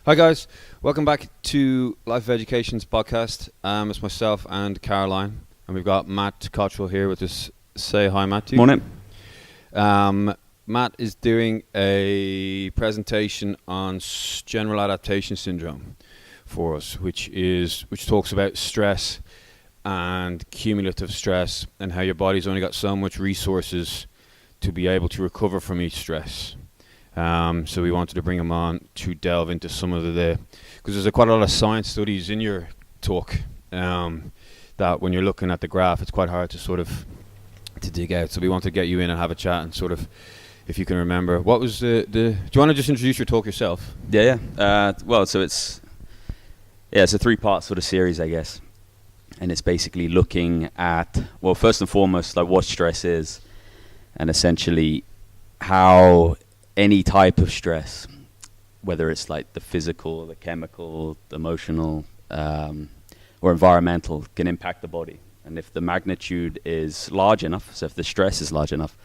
Hi guys, welcome back to Life of Education's podcast. It's myself and Caroline, and we've got Matt Cotterill here with us. Say hi, Matt. To you. Morning. Matt is doing a presentation on General Adaptation Syndrome for us, which talks about stress and cumulative stress and how your body's only got so much resources to be able to recover from each stress. So we wanted to bring him on to delve into some of because there's quite a lot of science studies in your talk that when you're looking at the graph, it's quite hard to dig out. So we want to get you in and have a chat and sort of, if you can remember, what was do you want to just introduce your talk yourself? Yeah. Well, so it's a 3-part sort of series, I guess, and it's basically looking at, well, first and foremost, like what stress is, and essentially how any type of stress, whether it's like the physical, the chemical, the emotional, or environmental, can impact the body. And if the magnitude is large enough, so if the stress is large enough,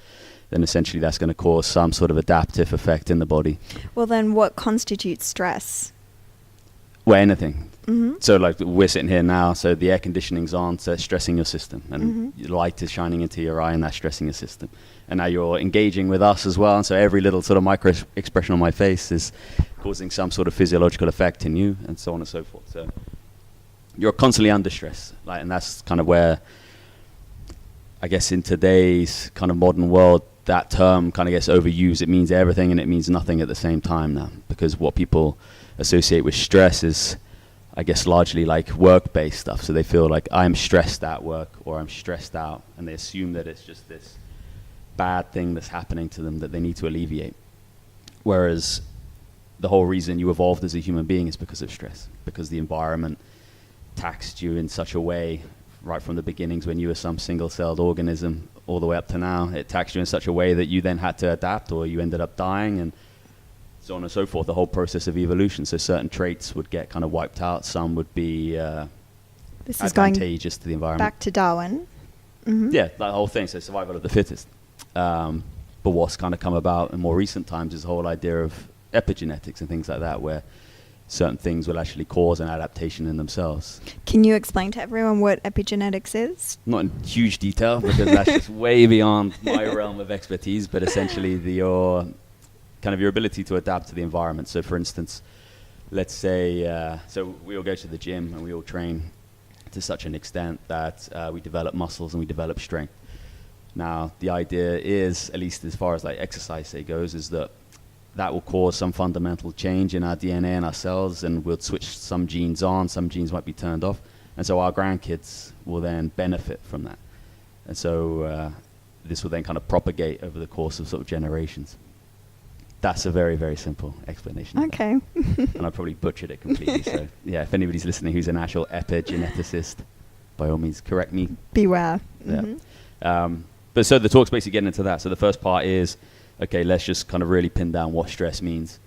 then essentially that's going to cause some sort of adaptive effect in the body. Well, then what constitutes stress? Well, anything. Mm-hmm. So like we're sitting here now, so the air conditioning's on, so it's stressing your system, and the light is shining into your eye, and that's stressing your system. And now you're engaging with us as well, and so every little sort of micro expression on my face is causing some sort of physiological effect in you, and so on and so forth. So you're constantly under stress, and that's kind of where, I guess, in today's kind of modern world, that term kind of gets overused. It means everything and it means nothing at the same time now, because what people associate with stress is, I guess, largely like work-based stuff. So they feel like I'm stressed at work or I'm stressed out, and they assume that it's just this bad thing that's happening to them that they need to alleviate. Whereas the whole reason you evolved as a human being is because of stress, because the environment taxed you in such a way right from the beginnings when you were some single-celled organism all the way up to now. It taxed you in such a way that you then had to adapt, or you ended up dying, and so on and so forth, the whole process of evolution. So certain traits would get kind of wiped out. Some would be this is advantageous to the environment. Back to Darwin. Mm-hmm. Yeah, that whole thing, so survival of the fittest. But what's kind of come about in more recent times is the whole idea of epigenetics and things like that, where certain things will actually cause an adaptation in themselves. Can you explain to everyone what epigenetics is? Not in huge detail, because that's just way beyond my realm of expertise, but essentially your ability to adapt to the environment. So for instance, let's say, so we all go to the gym and we all train to such an extent that we develop muscles and we develop strength. Now, the idea is, at least as far as like exercise say goes, is that will cause some fundamental change in our DNA and our cells, and we'll switch some genes on, some genes might be turned off, and so our grandkids will then benefit from that. And so this will then kind of propagate over the course of sort of generations. That's a very, very simple explanation. Okay. And I probably butchered it completely. So yeah, if anybody's listening who's an actual epigeneticist, by all means, correct me. Beware. Yeah. But so the talk's basically getting into that. So the first part is, okay, let's just kind of really pin down what stress means.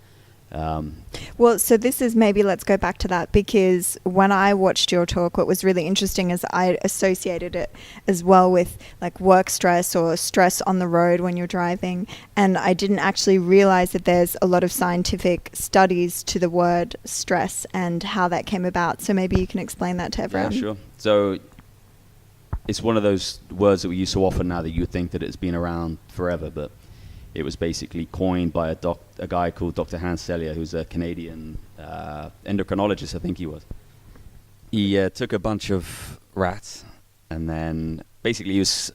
Well, so this is maybe, let's go back to that, because when I watched your talk, what was really interesting is I associated it as well with like work stress or stress on the road when you're driving. And I didn't actually realize that there's a lot of scientific studies to the word stress and how that came about. So maybe you can explain that to everyone. Yeah, sure. So it's one of those words that we use so often now that you would think that it's been around forever, but it was basically coined by a guy called Dr. Hans Selye, who's a Canadian endocrinologist, I think he was. He took a bunch of rats, and then basically he was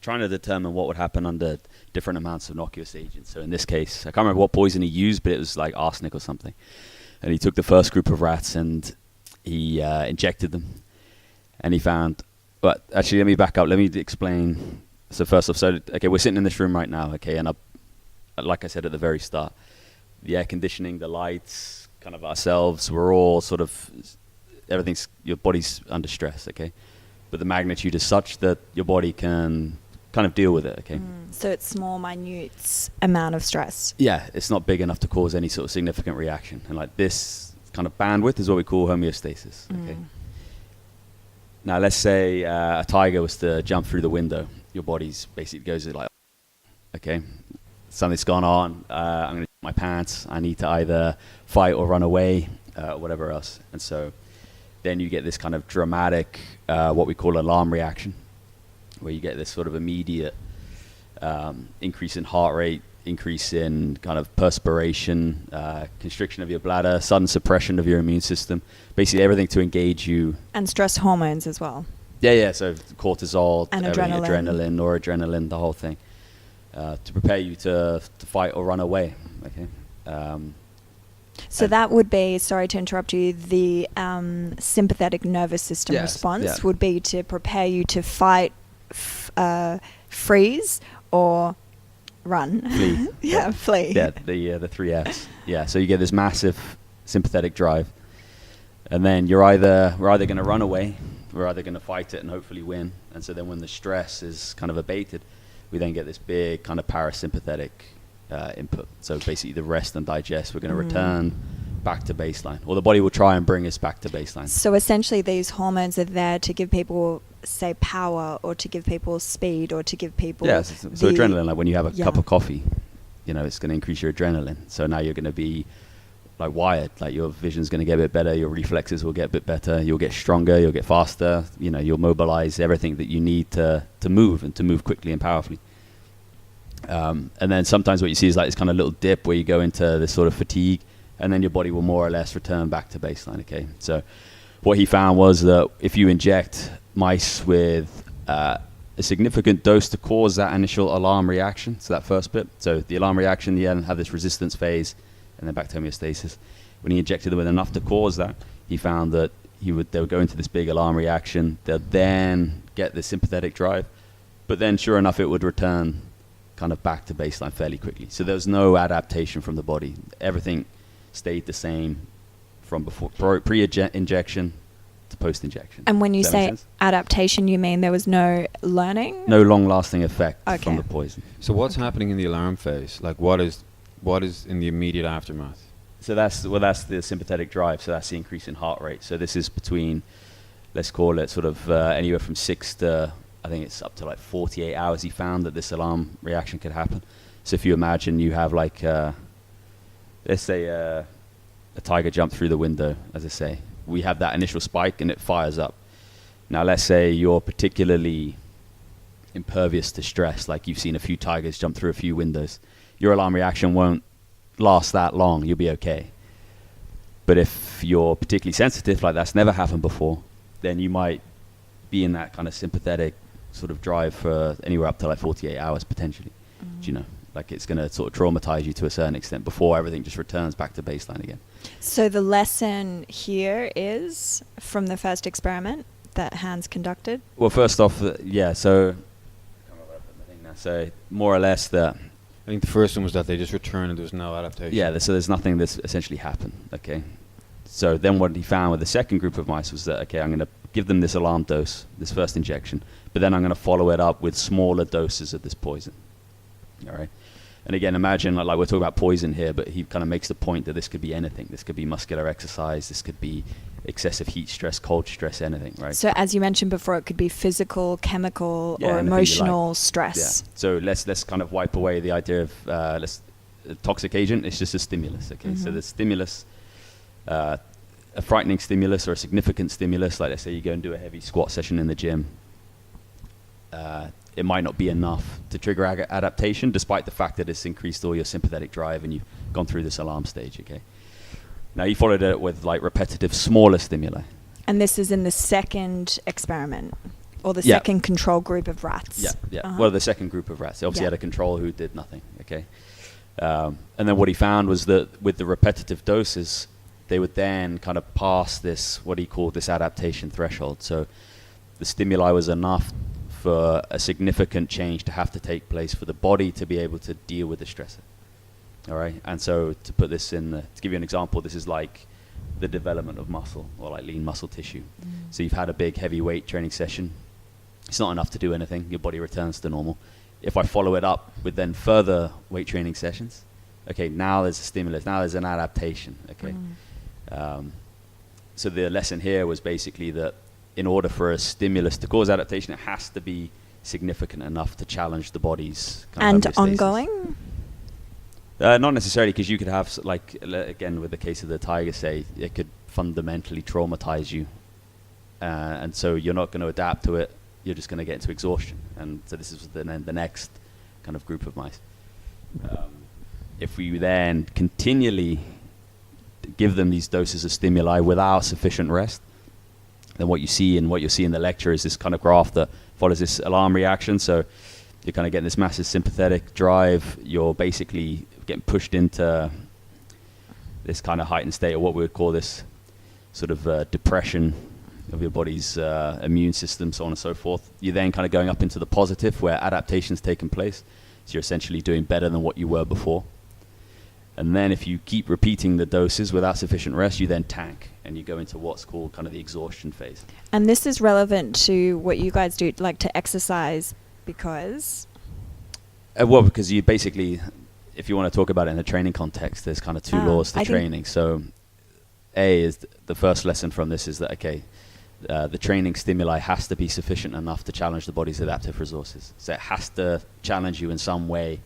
trying to determine what would happen under different amounts of innocuous agents. So in this case, I can't remember what poison he used, but it was like arsenic or something. And he took the first group of rats and he injected them, and he found... But actually, let me back up. Let me explain. So first off, okay, we're sitting in this room right now, okay, and like I said at the very start, the air conditioning, the lights, kind of ourselves, we're all sort of, your body's under stress, okay? But the magnitude is such that your body can kind of deal with it, okay? So it's small, minute amount of stress. Yeah, it's not big enough to cause any sort of significant reaction. And like this kind of bandwidth is what we call homeostasis, okay? Now, let's say a tiger was to jump through the window. Your body's basically goes like, okay, something's gone on. I'm going to my pants. I need to either fight or run away, whatever else. And so then you get this kind of dramatic, what we call alarm reaction, where you get this sort of immediate increase in heart rate, increase in kind of perspiration, constriction of your bladder, sudden suppression of your immune system, basically everything to engage you. And stress hormones as well. Yeah, so cortisol, And adrenaline, noradrenaline, the whole thing, to prepare you to fight or run away, okay? So that would be, sorry to interrupt you, the sympathetic nervous system response would be to prepare you to fight, freeze, or run. Flee. Flee. Yeah, the three Fs. Yeah, so you get this massive sympathetic drive, and then we're either going to run away, we're either going to fight it and hopefully win, and so then when the stress is kind of abated, we then get this big kind of parasympathetic input. So basically the rest and digest, we're going to return back to baseline, or the body will try and bring us back to baseline. So essentially these hormones are there to give people, say, power, or to give people speed, or to give people so adrenaline, like when you have a cup of coffee, it's going to increase your adrenaline, so now you're going to be like wired, like your vision's going to get a bit better, your reflexes will get a bit better, you'll get stronger, you'll get faster, you'll mobilize everything that you need to move, and to move quickly and powerfully. And then sometimes what you see is like this kind of little dip where you go into this sort of fatigue, and then your body will more or less return back to baseline. Okay, so what he found was that if you inject mice with a significant dose to cause that initial alarm reaction, so that first bit, so the alarm reaction, you then have this resistance phase, and then back to homeostasis. When he injected them with enough to cause that, he found that they would go into this big alarm reaction. They'll then get the sympathetic drive, but then sure enough, it would return kind of back to baseline fairly quickly. So there was no adaptation from the body. Everything stayed the same from before pre-injection to post-injection. And when you say adaptation, you mean there was no learning? No long-lasting effect from the poison. So what's happening in the alarm phase? Like what is in the immediate aftermath? So that's the sympathetic drive. So that's the increase in heart rate. So this is between, let's call it sort of anywhere from 6 to, I think it's up to like 48 hours. He found that this alarm reaction could happen. So if you imagine you have like, let's say a tiger jump through the window, as I say, we have that initial spike and it fires up. Now let's say you're particularly impervious to stress, like you've seen a few tigers jump through a few windows. Your alarm reaction won't last that long, you'll be okay. But if you're particularly sensitive, like that's never happened before, then you might be in that kind of sympathetic sort of drive for anywhere up to like 48 hours potentially. Like it's going to sort of traumatize you to a certain extent before everything just returns back to baseline again. So the lesson here is from the first experiment that Hans conducted? Well, first off, so more or less that I think the first one was that they just returned and there was no adaptation. Yeah, so there's nothing that's essentially happened, okay? So then what he found with the second group of mice was that, okay, I'm going to give them this alarm dose, this first injection, but then I'm going to follow it up with smaller doses of this poison, all right? And again, imagine, like we're talking about poison here, but he kind of makes the point that this could be anything. This could be muscular exercise, this could be excessive heat stress, cold stress, anything, right? So as you mentioned before, it could be physical, chemical, or emotional stress. Yeah. So let's kind of wipe away the idea of a toxic agent. It's just a stimulus, okay? So the stimulus, a frightening stimulus or a significant stimulus, like let's say you go and do a heavy squat session in the gym, it might not be enough to trigger adaptation, despite the fact that it's increased all your sympathetic drive and you've gone through this alarm stage, okay? Now, you followed it with like repetitive, smaller stimuli. And this is in the second experiment, or the second control group of rats? Yeah. Well, the second group of rats. They obviously had a control who did nothing, okay? And then what he found was that with the repetitive doses, they would then kind of pass this, what he called this adaptation threshold. So the stimuli was enough for a significant change to have to take place for the body to be able to deal with the stressor. All right, and so to put this in, to give you an example, this is like the development of muscle or like lean muscle tissue. So you've had a big heavy weight training session. It's not enough to do anything. Your body returns to normal. If I follow it up with then further weight training sessions, okay, now there's a stimulus. Now there's an adaptation. Okay, so the lesson here was basically that in order for a stimulus to cause adaptation, it has to be significant enough to challenge the body's kind of and ongoing. Not necessarily, because you could have, again, with the case of the tiger, say, it could fundamentally traumatize you. And so you're not going to adapt to it. You're just going to get into exhaustion. And so this is the next kind of group of mice. If we then continually give them these doses of stimuli without sufficient rest, then what you see and what you'll see in the lecture is this kind of graph that follows this alarm reaction. So you're kind of getting this massive sympathetic drive. You're basically getting pushed into this kind of heightened state of what we would call this sort of depression of your body's immune system, so on and so forth. You're then kind of going up into the positive, where adaptation's taken place. So you're essentially doing better than what you were before. And then if you keep repeating the doses without sufficient rest, you then tank, and you go into what's called kind of the exhaustion phase. And this is relevant to what you guys do, like to exercise, because? Well, because you basically, if you want to talk about it in a training context, there's kind of two laws to training. So A is the first lesson from this is that, okay, the training stimuli has to be sufficient enough to challenge the body's adaptive resources. So it has to challenge you in some way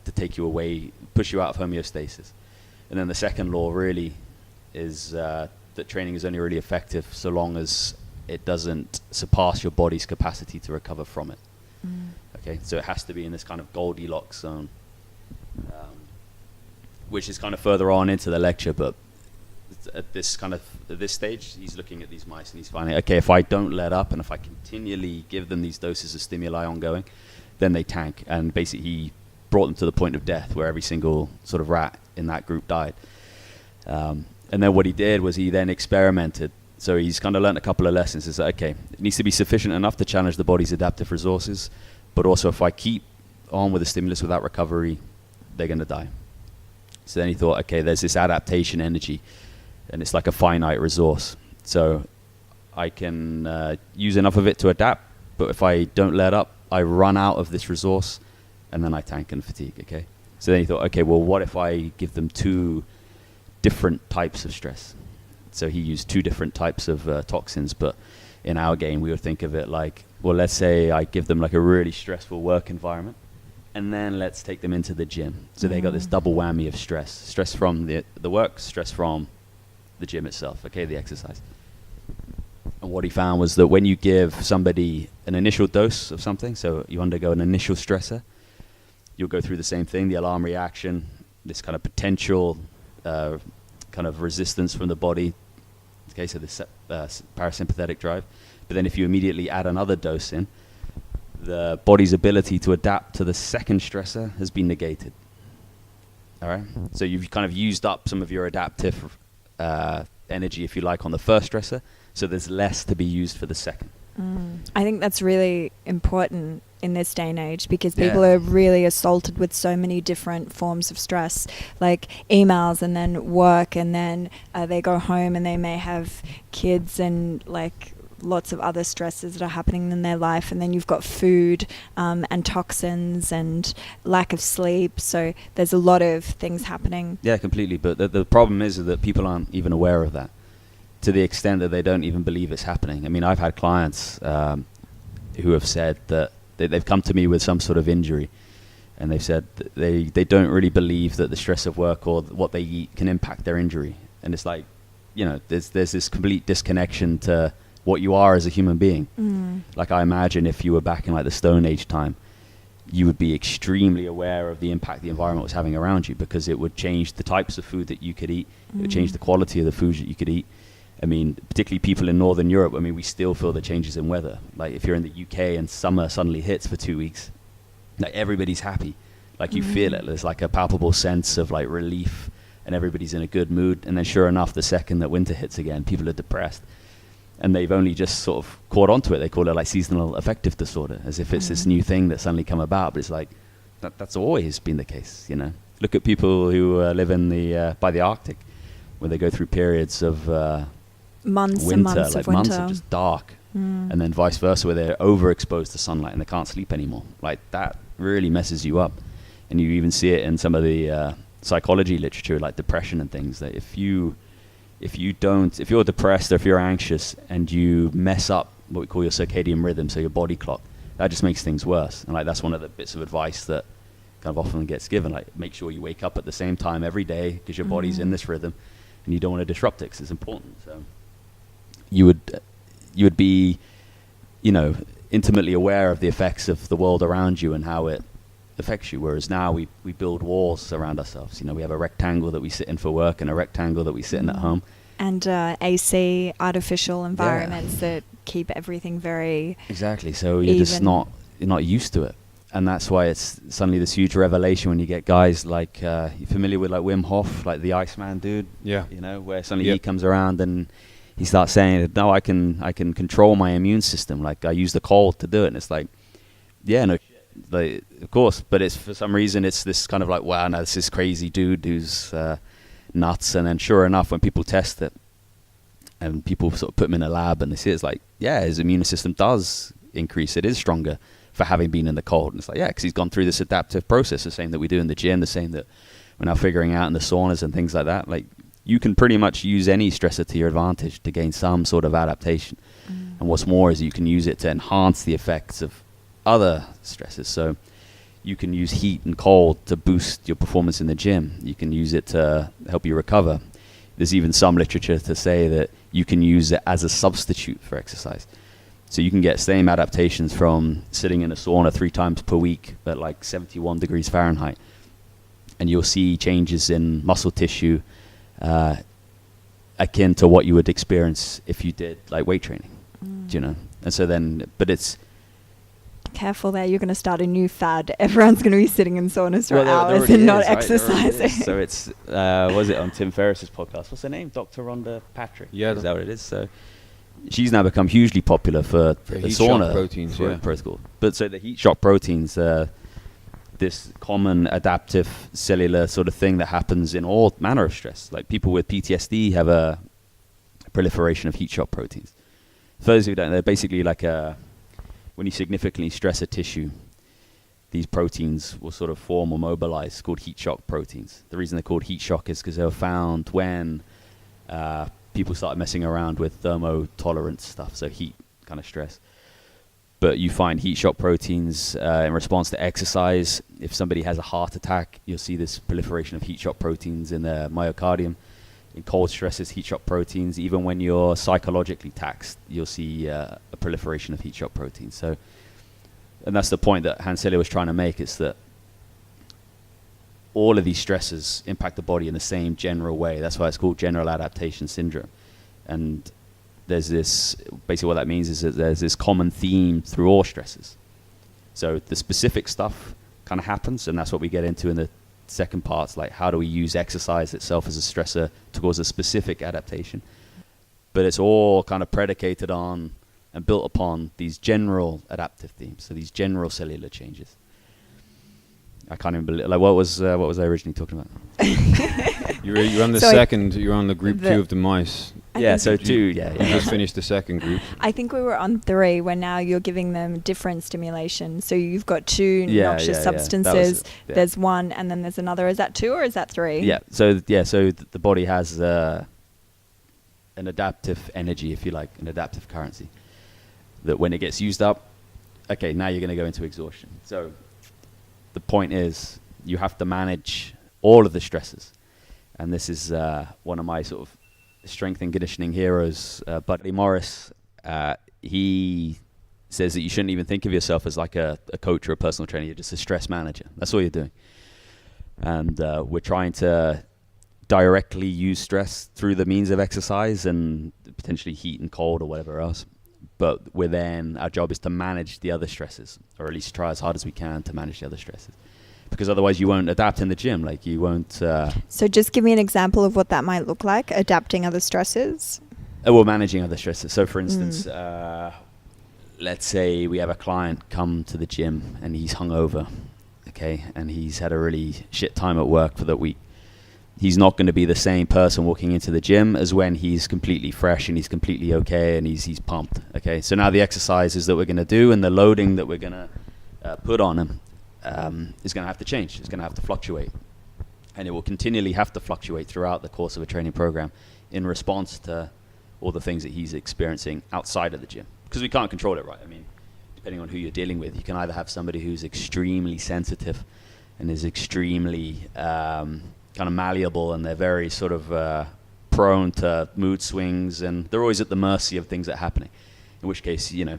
to take you away, push you out of homeostasis. And then the second law really is that training is only really effective so long as it doesn't surpass your body's capacity to recover from it. Okay, so it has to be in this kind of Goldilocks zone, which is kind of further on into the lecture, but at this stage, he's looking at these mice and he's finding, okay, if I don't let up and if I continually give them these doses of stimuli ongoing, then they tank. And basically he brought them to the point of death, where every single sort of rat in that group died. And then what he did was he then experimented. So he's kind of learned a couple of lessons. Is that, okay, it needs to be sufficient enough to challenge the body's adaptive resources, but also if I keep on with the stimulus without recovery, they're going to die. So then he thought, okay, there's this adaptation energy, and it's like a finite resource. So I can use enough of it to adapt, but if I don't let up, I run out of this resource, and then I tank and fatigue, okay? So then he thought, okay, well, what if I give them two different types of stress? So he used two different types of toxins, but in our game, we would think of it like, well, let's say I give them like a really stressful work environment, and then let's take them into the gym. So they got this double whammy of stress. Stress from the work, stress from the gym itself, okay, the exercise. And what he found was that when you give somebody an initial dose of something, so you undergo an initial stressor, you'll go through the same thing, the alarm reaction, this kind of potential kind of resistance from the body, okay, so this parasympathetic drive. But then if you immediately add another dose in, the body's ability to adapt to the second stressor has been negated. All right? So you've kind of used up some of your adaptive energy, if you like, on the first stressor, so there's less to be used for the second. I think that's really important in this day and age, because people are really assaulted with so many different forms of stress, like emails and then work, and then they go home and they may have kids and like lots of other stresses that are happening in their life, and then you've got food and toxins and lack of sleep, so there's a lot of things happening. Yeah, completely, but the problem is that people aren't even aware of that, to the extent that they don't even believe it's happening. I mean, I've had clients who have said that they've come to me with some sort of injury, and they've said that they don't really believe that the stress of work or what they eat can impact their injury. And it's like, you know, there's this complete disconnection to what you are as a human being. Like, I imagine if you were back in like the Stone Age time, you would be extremely aware of the impact the environment was having around you, because it would change the types of food that you could eat. It would change the quality of the foods that you could eat. I mean, particularly people in Northern Europe, I mean, we still feel the changes in weather. Like, if you're in the UK and summer suddenly hits for 2 weeks, like, everybody's happy. Like, you feel it. There's like a palpable sense of like relief, and everybody's in a good mood. And then sure enough, the second that winter hits again, people are depressed. And they've only just sort of caught onto it. They call it like seasonal affective disorder, as if it's this new thing that's suddenly come about. But it's like, that's always been the case, you know. Look at people who live in by the Arctic, where they go through periods of months winter, and months like of winter. months of just dark, and then vice versa, where they're overexposed to sunlight and they can't sleep anymore. Like, that really messes you up. And you even see it in some of the psychology literature, like depression and things, that if you're depressed or if you're anxious and you mess up what we call your circadian rhythm, so your body clock, that just makes things worse. And like, that's one of the bits of advice that kind of often gets given, like make sure you wake up at the same time every day because your body's in this rhythm, and you don't want to disrupt it because it's important. So you would be, you know, intimately aware of the effects of the world around you and how it affects you. Whereas now we build walls around ourselves. You know, we have a rectangle that we sit in for work and a rectangle that we sit in at home. And AC, artificial environments that keep everything very exactly. So you're just you're not used to it. And that's why it's suddenly this huge revelation when you get guys like, you're familiar with like Wim Hof, like the Iceman dude? Yeah. You know, where suddenly he comes around and he starts saying, no, I can control my immune system. Like I use the cold to do it. And it's like, yeah, no, like, of course. But it's for some reason, it's this kind of like, wow, no, this is crazy dude who's nuts. And then sure enough, when people test it and people sort of put him in a lab and they see it's like, yeah, his immune system does increase. It is stronger for having been in the cold. And it's like, yeah, because he's gone through this adaptive process, the same that we do in the gym, the same that we're now figuring out in the saunas and things like that. Like you can pretty much use any stressor to your advantage to gain some sort of adaptation. And what's more is you can use it to enhance the effects of other stresses. So you can use heat and cold to boost your performance in the gym. You can use it to help you recover. There's even some literature to say that you can use it as a substitute for exercise. So you can get same adaptations from sitting in a sauna 3 times per week at like 71 degrees Fahrenheit. And you'll see changes in muscle tissue akin to what you would experience if you did like weight training, you know? And so then, but it's... Careful there, you're going to start a new fad. Everyone's going to be sitting in saunas for hours and not exercising. So it's, was it on Tim Ferriss's podcast? What's her name? Dr. Rhonda Patrick? Yeah. Is that what it is? So she's now become hugely popular for the sauna proteins, protocol. But so the heat shock proteins, this common adaptive cellular sort of thing that happens in all manner of stress. Like people with PTSD have a proliferation of heat shock proteins. For those who don't know, they're basically like when you significantly stress a tissue, these proteins will sort of form or mobilize, called heat shock proteins. The reason they're called heat shock is because they were found when people started messing around with thermotolerance stuff, so heat kind of stress. But you find heat shock proteins in response to exercise. If somebody has a heart attack, you'll see this proliferation of heat shock proteins in the myocardium. In cold stresses, heat shock proteins. Even when you're psychologically taxed, you'll see a proliferation of heat shock proteins. So, and that's the point that Hans Selye was trying to make, is that all of these stresses impact the body in the same general way. That's why it's called General Adaptation Syndrome. And there's this, basically what that means is that there's this common theme through all stresses. So the specific stuff kind of happens, and that's what we get into in the second part, like how do we use exercise itself as a stressor to cause a specific adaptation. But it's all kind of predicated on and built upon these general adaptive themes, so these general cellular changes. I can't even believe, like what was I originally talking about? You're on the second, you're on the group 2 of the mice. Yeah, so 2, yeah. You just finished the second group. I think we were on 3, where now you're giving them different stimulation. So you've got 2 noxious substances. There's 1, and then there's another. Is that 2 or is that 3? Yeah. So the body has an adaptive energy, if you like, an adaptive currency, that when it gets used up, okay, now you're going to go into exhaustion. So the point is, you have to manage all of the stresses, and this is one of my sort of strength and conditioning heroes, Buddy Morris. He says that you shouldn't even think of yourself as like a coach or a personal trainer. You're just a stress manager. That's all you're doing. And we're trying to directly use stress through the means of exercise and potentially heat and cold or whatever else. But our job is to manage the other stresses, or at least try as hard as we can to manage the other stresses. Because otherwise you won't adapt in the gym. Like you won't... So just give me an example of what that might look like, adapting other stresses. Well, managing other stresses. So for instance, let's say we have a client come to the gym and he's hungover, okay, and he's had a really shit time at work for that week. He's not going to be the same person walking into the gym as when he's completely fresh and he's completely okay and he's pumped, okay? So now the exercises that we're going to do and the loading that we're going to put on him is going to have to change. It's going to have to fluctuate. And it will continually have to fluctuate throughout the course of a training program in response to all the things that he's experiencing outside of the gym. Because we can't control it, right? I mean, depending on who you're dealing with, you can either have somebody who's extremely sensitive and is extremely kind of malleable, and they're very sort of prone to mood swings, and they're always at the mercy of things that are happening. In which case, you know,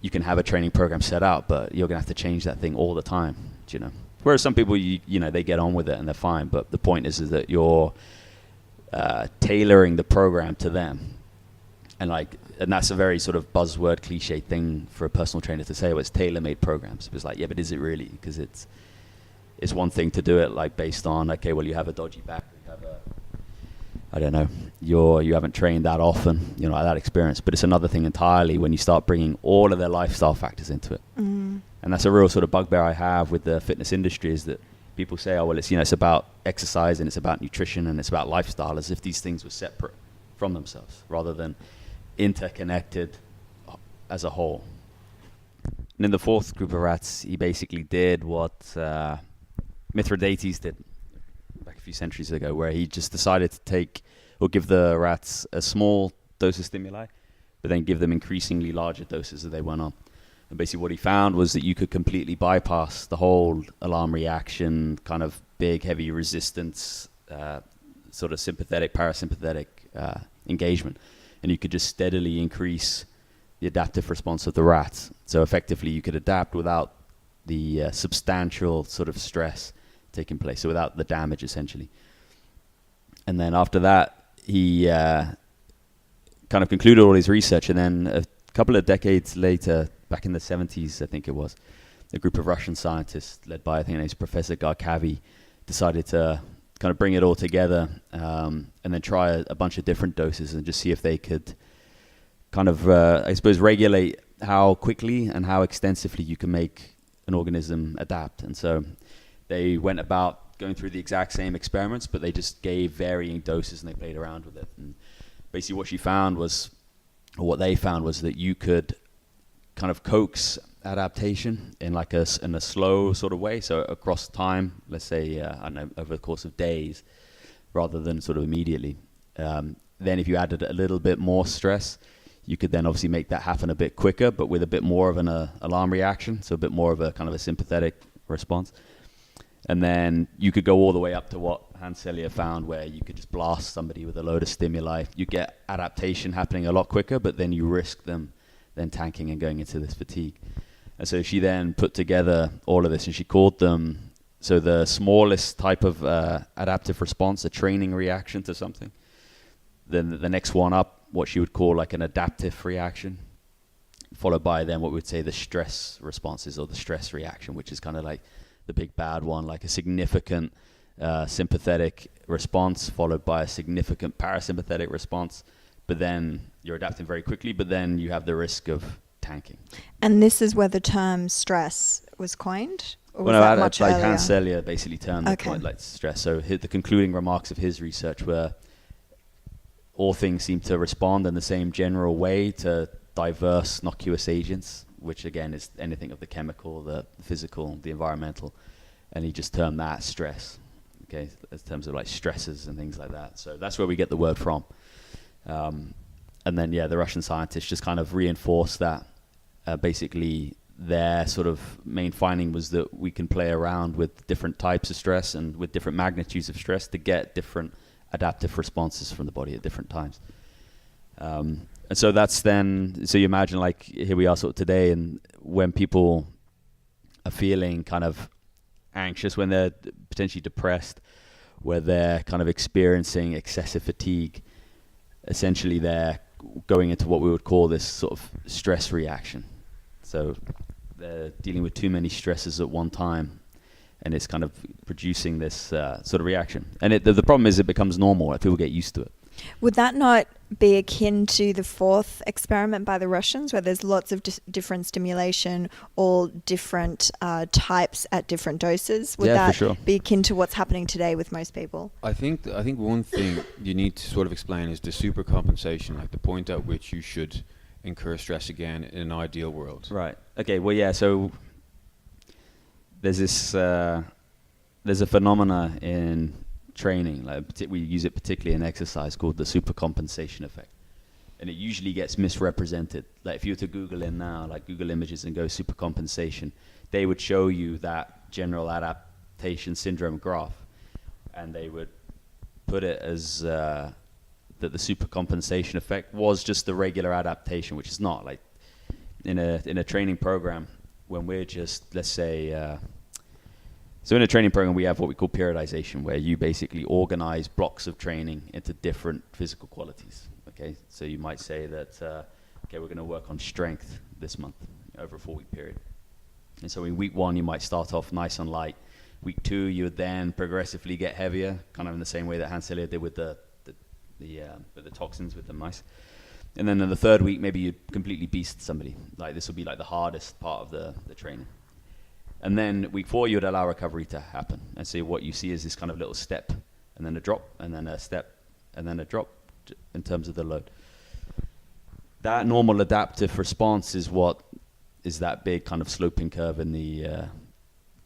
you can have a training program set out, but you're going to have to change that thing all the time, you know. Whereas some people, you know, they get on with it and they're fine, but the point is that you're tailoring the program to them. And that's a very sort of buzzword cliche thing for a personal trainer to say, well, it's tailor-made programs. It's like, yeah, but is it really? Because it's one thing to do it like based on, okay, well, you have a dodgy back, you have a, I don't know, you haven't trained that often, you know, like that experience. But it's another thing entirely when you start bringing all of their lifestyle factors into it. Mm. And that's a real sort of bugbear I have with the fitness industry, is that people say, oh, well, it's, you know, it's about exercise and it's about nutrition and it's about lifestyle, as if these things were separate from themselves rather than interconnected as a whole. And in the fourth group of rats, he basically did what Mithridates did back a few centuries ago, where he just decided to take or give the rats a small dose of stimuli, but then give them increasingly larger doses as they went on. And basically what he found was that you could completely bypass the whole alarm reaction, kind of big, heavy resistance, sort of sympathetic, parasympathetic engagement. And you could just steadily increase the adaptive response of the rats. So effectively you could adapt without the substantial sort of stress taking place, so without the damage essentially. And then after that, he kind of concluded all his research, and then a couple of decades later, back in the 70s, I think it was, a group of Russian scientists led by, I think it's Professor Garkavy, decided to kind of bring it all together and then try a bunch of different doses and just see if they could kind of, I suppose, regulate how quickly and how extensively you can make an organism adapt. And so they went about going through the exact same experiments, but they just gave varying doses and they played around with it. And basically what she found was, or what they found was that you could kind of coax adaptation in like in a slow sort of way, so across time, let's say I don't know, over the course of days, rather than sort of immediately. Then if you added a little bit more stress, you could then obviously make that happen a bit quicker, but with a bit more of an alarm reaction, so a bit more of a kind of a sympathetic response. And then you could go all the way up to what Hans Selye found, where you could just blast somebody with a load of stimuli. You get adaptation happening a lot quicker, but then you risk them then tanking and going into this fatigue. And so she then put together all of this, and she called them, so the smallest type of adaptive response, a training reaction to something. Then the next one up, what she would call like an adaptive reaction, followed by then what we would say the stress responses, or the stress reaction, which is kind of like the big bad one, like a significant sympathetic response, followed by a significant parasympathetic response. But then you're adapting very quickly, but then you have the risk of tanking. And this is where the term stress was coined? Or was well, that no, much like earlier? Hans Selye basically termed it like stress. So the concluding remarks of his research were all things seem to respond in the same general way to diverse noxious agents, which again is anything of the chemical, the physical, the environmental. And he just termed that stress, okay, in terms of like stresses and things like that. So that's where we get the word from. And then, the Russian scientists just kind of reinforced that. Basically, their sort of main finding was that we can play around with different types of stress and with different magnitudes of stress to get different adaptive responses from the body at different times. And so that's then, so you imagine like here we are sort of today, and when people are feeling kind of anxious, when they're potentially depressed, where they're kind of experiencing excessive fatigue, essentially they're going into what we would call this sort of stress reaction. So they're dealing with too many stresses at one time, and it's kind of producing this sort of reaction. And the problem is it becomes normal, like people get used to it. Would that not be akin to the fourth experiment by the Russians, where there's lots of different stimulation, all different types at different doses? Would that for sure be akin to what's happening today with most people? I think one thing you need to sort of explain is the supercompensation, like the point at which you should incur stress again in an ideal world. Right. Okay. Well, so there's this there's a phenomena in training, like we use it particularly in exercise, called the supercompensation effect, and it usually gets misrepresented. Like if you were to Google in now, like Google Images and go supercompensation, they would show you that general Adaptation Syndrome graph, and they would put it as that the supercompensation effect was just the regular adaptation, which is not. Like in a training program, when we're just, let's say, so in a training program we have what we call periodization, where you basically organize blocks of training into different physical qualities. Okay, so you might say that okay, we're going to work on strength this month over a 4-week period. And so in week 1, you might start off nice and light. Week 2, you would then progressively get heavier, kind of in the same way that Hans Selye did with the toxins with the mice. And then in the 3rd week, maybe you completely beast somebody. Like this will be like the hardest part of the training. And then week 4, you would allow recovery to happen. And so what you see is this kind of little step, and then a drop, and then a step, and then a drop in terms of the load. That normal adaptive response is what is that big kind of sloping curve in the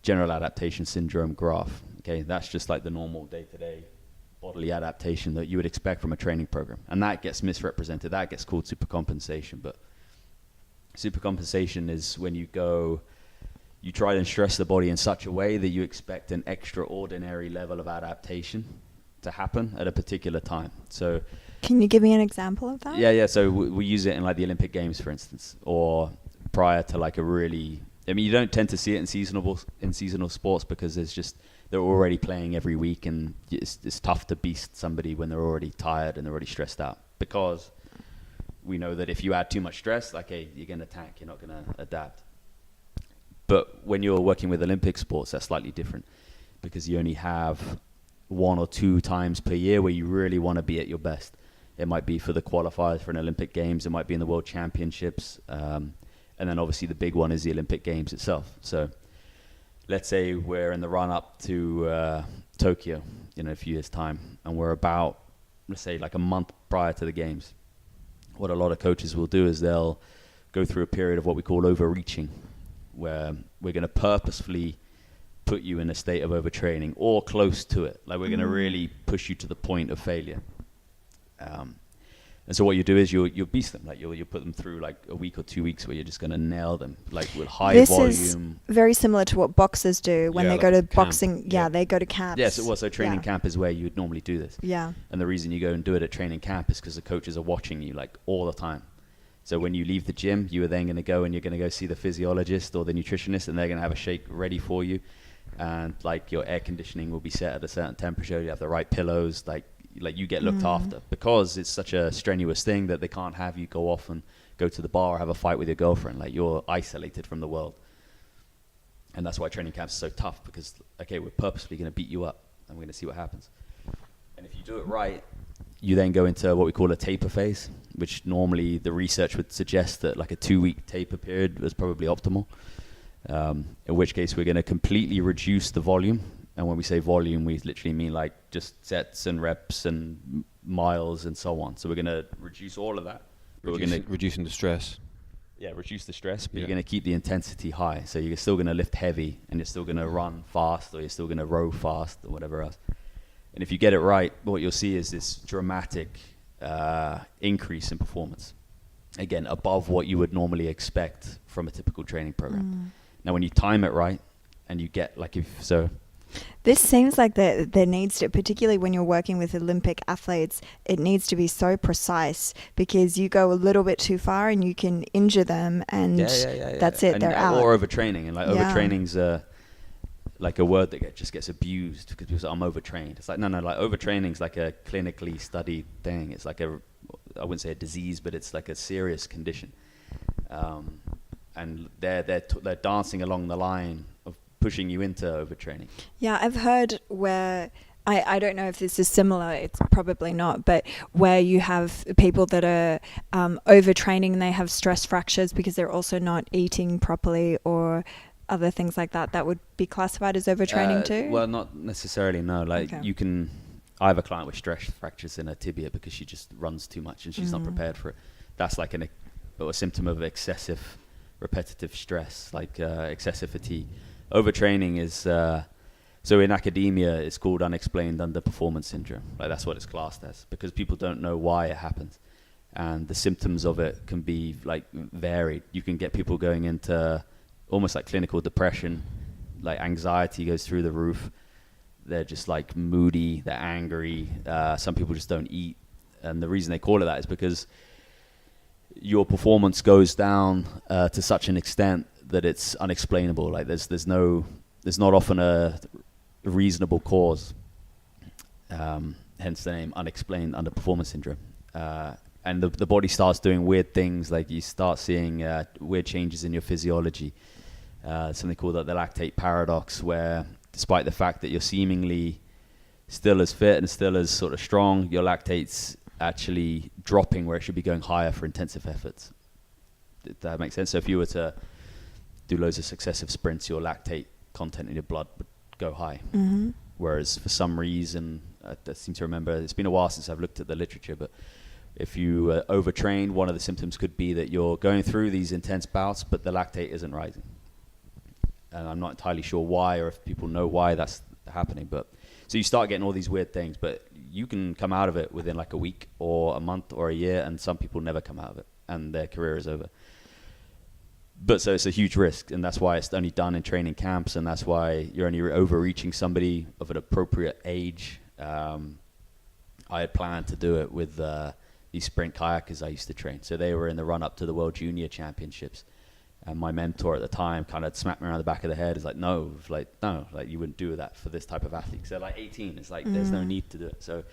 General Adaptation Syndrome graph. Okay, that's just like the normal day-to-day bodily adaptation that you would expect from a training program. And that gets misrepresented. That gets called supercompensation. But supercompensation is when you try and stress the body in such a way that you expect an extraordinary level of adaptation to happen at a particular time. So can you give me an example of that? Yeah. So we use it in like the Olympic Games, for instance, or prior to like a really, I mean, you don't tend to see it in seasonal sports because they're already playing every week, and it's tough to beast somebody when they're already tired and they're already stressed out, because we know that if you add too much stress, like, hey, you're going to tank, you're not going to adapt. But when you're working with Olympic sports, that's slightly different, because you only have 1 or 2 times per year where you really want to be at your best. It might be for the qualifiers for an Olympic Games, it might be in the World Championships, and then obviously the big one is the Olympic Games itself. So let's say we're in the run-up to Tokyo in a few years' time, and we're about, let's say, like a month prior to the Games. What a lot of coaches will do is they'll go through a period of what we call overreaching, where we're going to purposefully put you in a state of overtraining or close to it. Like we're going to really push you to the point of failure. And so what you do is you'll beast them. Like you'll put them through like a week or 2 weeks where you're just going to nail them, like with high volume. This is very similar to what boxers do when they go to boxing. Yeah, they go to camps. Yes, so training camp is where you would normally do this. Yeah. And the reason you go and do it at training camp is because the coaches are watching you like all the time. So when you leave the gym, you are then going to go and you're going to go see the physiologist or the nutritionist, and they're going to have a shake ready for you. And like your air conditioning will be set at a certain temperature. You have the right pillows, like you get looked after, because it's such a strenuous thing that they can't have you go off and go to the bar or have a fight with your girlfriend. Like you're isolated from the world. And that's why training camps are so tough, because, okay, we're purposely going to beat you up and we're going to see what happens. And if you do it right, you then go into what we call a taper phase, which normally the research would suggest that like a 2-week taper period was probably optimal. In which case we're going to completely reduce the volume. And when we say volume, we literally mean like just sets and reps and miles and so on. So we're going to reduce all of that. Reducing the stress. Yeah, reduce the stress, but you're going to keep the intensity high. So you're still going to lift heavy, and you're still going to run fast, or you're still going to row fast, or whatever else. And if you get it right, what you'll see is this dramatic increase in performance. Again, above what you would normally expect from a typical training program. Now, when you time it right, and you get this seems like there needs to, particularly when you're working with Olympic athletes, it needs to be so precise, because you go a little bit too far and you can injure them, and that's it, they're out. Or overtraining, and overtraining's like a word that just gets abused because people say, I'm overtrained. It's like, no, like overtraining's like a clinically studied thing. It's like I wouldn't say a disease, but it's like a serious condition. And they're dancing along the line of pushing you into overtraining. Yeah, I've heard where, I don't know if this is similar, it's probably not, but where you have people that are overtraining and they have stress fractures because they're also not eating properly or other things like that, that would be classified as overtraining too? Well, not necessarily, no. Like I have a client with stress fractures in her tibia because she just runs too much and she's not prepared for it. That's like a symptom of excessive repetitive stress, like excessive fatigue. Overtraining is, so in academia, it's called unexplained underperformance syndrome. Like that's what it's classed as, because people don't know why it happens. And the symptoms of it can be like varied. You can get people going into almost like clinical depression, like anxiety goes through the roof. They're just like moody, they're angry. Some people just don't eat. And the reason they call it that is because your performance goes down to such an extent that it's unexplainable. Like there's not often a reasonable cause. Hence the name unexplained underperformance syndrome. And the body starts doing weird things, like you start seeing weird changes in your physiology. Something called the lactate paradox, where despite the fact that you're seemingly still as fit and still as sort of strong, your lactate's actually dropping where it should be going higher for intensive efforts. Did that make sense? So if you were to do loads of successive sprints, your lactate content in your blood would go high. Mm-hmm. Whereas for some reason, I seem to remember, it's been a while since I've looked at the literature, but if you overtrain, one of the symptoms could be that you're going through these intense bouts, but the lactate isn't rising. And I'm not entirely sure why, or if people know why that's happening. But so you start getting all these weird things, but you can come out of it within like a week or a month or a year, and some people never come out of it, and their career is over. But so it's a huge risk, and that's why it's only done in training camps, and that's why you're only overreaching somebody of an appropriate age. I had planned to do it with these sprint kayakers I used to train. So they were in the run-up to the World Junior Championships. And my mentor at the time kind of smacked me around the back of the head. It's like, no, you wouldn't do that for this type of athlete. So like 18, it's like, there's no need to do it. So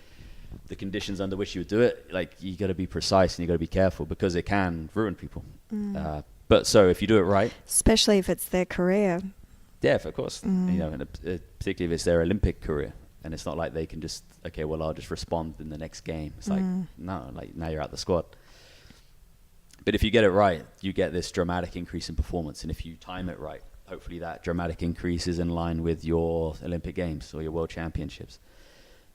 the conditions under which you would do it, like you got to be precise and you got to be careful because it can ruin people. But so if you do it right. Especially if it's their career. Yeah, of course. You know, and particularly if it's their Olympic career. And it's not like they can just, okay, well, I'll just respond in the next game. It's like, no, like now you're out the squad. But if you get it right, you get this dramatic increase in performance. And if you time it right, hopefully that dramatic increase is in line with your Olympic Games or your World Championships.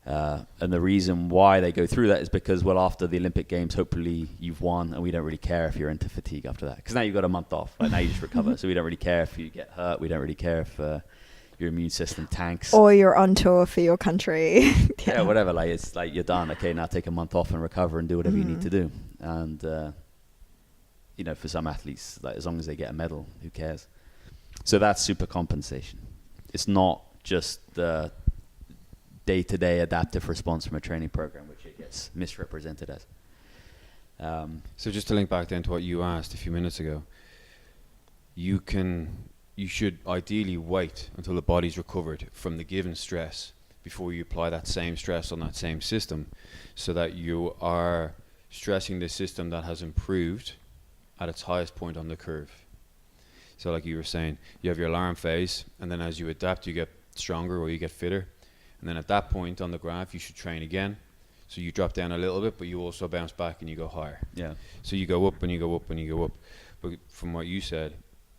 And the reason why they go through that is because, well, after the Olympic Games, hopefully you've won, and we don't really care if you're into fatigue after that. Because now you've got a month off. Like now you just recover. So we don't really care if you get hurt. We don't really care if your immune system tanks. Or you're on tour for your country. Yeah, whatever. Like it's like you're done. Okay, now take a month off and recover and do whatever you need to do. And you know, for some athletes, like as long as they get a medal, who cares? So that's super compensation. It's not just the day-to-day adaptive response from a training program, which it gets misrepresented as. So just to link back then to what you asked a few minutes ago, you should ideally wait until the body's recovered from the given stress before you apply that same stress on that same system, so that you are stressing the system that has improved at its highest point on the curve. So like you were saying, you have your alarm phase, and then as you adapt, you get stronger or you get fitter. And then at that point on the graph, you should train again. So you drop down a little bit, but you also bounce back and you go higher. Yeah. So you go up and you go up and you go up. But from what you said,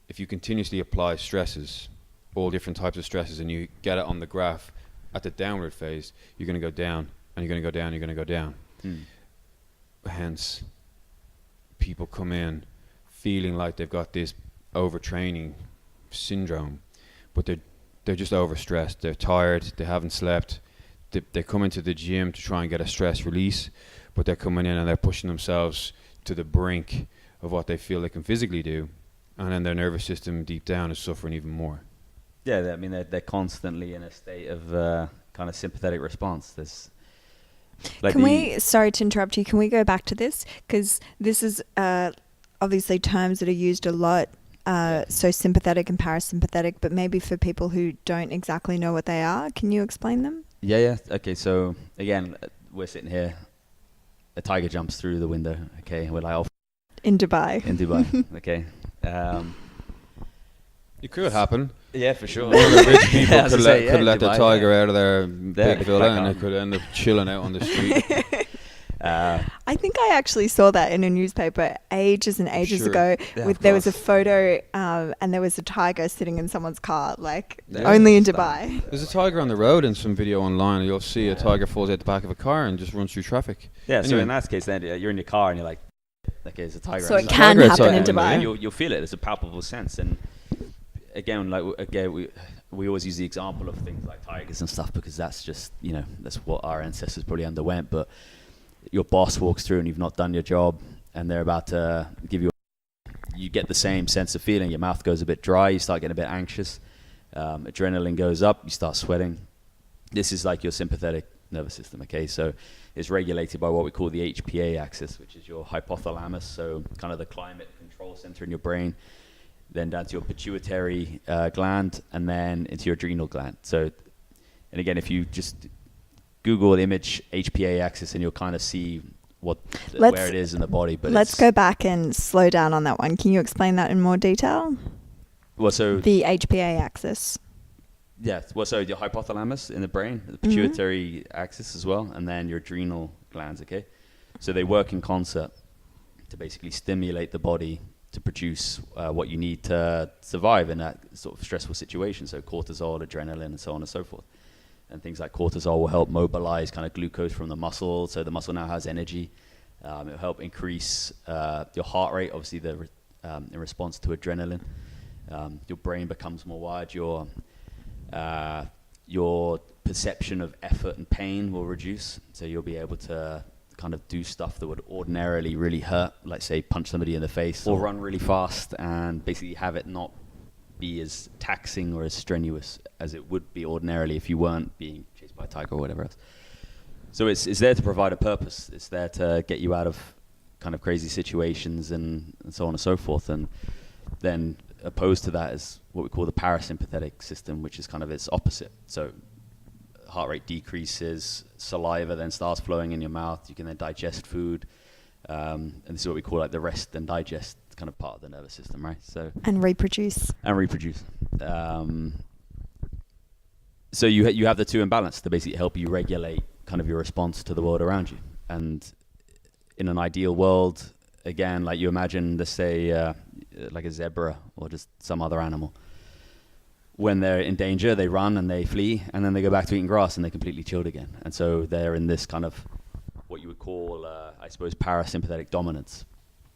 if you continuously apply stresses, all different types of stresses, and you get it on the graph at the downward phase, you're going to go down and you're going to go down and you're going to go down. Hence, people come in feeling like they've got this overtraining syndrome, but they're just overstressed. They're tired. They haven't slept. They come into the gym to try and get a stress release, but they're coming in and they're pushing themselves to the brink of what they feel they can physically do, and then their nervous system deep down is suffering even more. Yeah, I mean they're constantly in a state of kind of sympathetic response. There's like sorry to interrupt you, can we go back to this? Because this is obviously terms that are used a lot. So sympathetic and parasympathetic, but maybe for people who don't exactly know what they are, can you explain them? Yeah. Okay, so again, we're sitting here. A tiger jumps through the window. Okay, we're like, in Dubai. Okay. It could happen. Yeah, for sure. The rich people could let the Dubai, tiger out of their big villa, and on. they could end up chilling out on the street. I think I actually saw that in a newspaper ages and ages ago. There was a photo and there was a tiger sitting in someone's car, only in Dubai. There's a tiger on the road in some video online, and you'll see a tiger falls out the back of a car and just runs through traffic. Yeah, anyway. So in that case, then you're in your car and you're like, okay, there's a tiger. So it can happen in Dubai. You'll feel it. It's a palpable sense. And again, we always use the example of things like tigers and stuff because that's just, that's what our ancestors probably underwent. But your boss walks through and you've not done your job and they're about to give you, you get the same sense of feeling. Your mouth goes a bit dry. You start getting a bit anxious. Adrenaline goes up, you start sweating. This is like your sympathetic nervous system, okay? So it's regulated by what we call the HPA axis, which is your hypothalamus, so kind of the climate control center in your brain, then down to your pituitary gland, and then into your adrenal gland. So, and again, if you just Google the image HPA axis, and you'll kind of see where it is in the body. But let's go back and slow down on that one. Can you explain that in more detail? Well, so the HPA axis. Yeah, well, so your hypothalamus in the brain, the pituitary axis as well, and then your adrenal glands, okay? So they work in concert to basically stimulate the body to produce what you need to survive in that sort of stressful situation. So cortisol, adrenaline, and so on and so forth. And things like cortisol will help mobilize kind of glucose from the muscle, so the muscle now has energy. It will help increase your heart rate, obviously in response to adrenaline. Your brain becomes more wired. Your perception of effort and pain will reduce, so you'll be able to kind of do stuff that would ordinarily really hurt, like say punch somebody in the face or run really fast, and basically have it not be as taxing or as strenuous as it would be ordinarily if you weren't being chased by a tiger or whatever else. So it's there to provide a purpose. It's there to get you out of kind of crazy situations and so on and so forth. And then opposed to that is what we call the parasympathetic system, which is kind of its opposite. So heart rate decreases, saliva then starts flowing in your mouth, you can then digest food, and this is what we call like the rest and digest kind of part of the nervous system, right? So and reproduce. So you have the two in balance to basically help you regulate kind of your response to the world around you. And in an ideal world, again, like you imagine, let's say like a zebra or just some other animal. When they're in danger, they run and they flee, and then they go back to eating grass and they're completely chilled again. And so they're in this kind of what you would call, I suppose, parasympathetic dominance.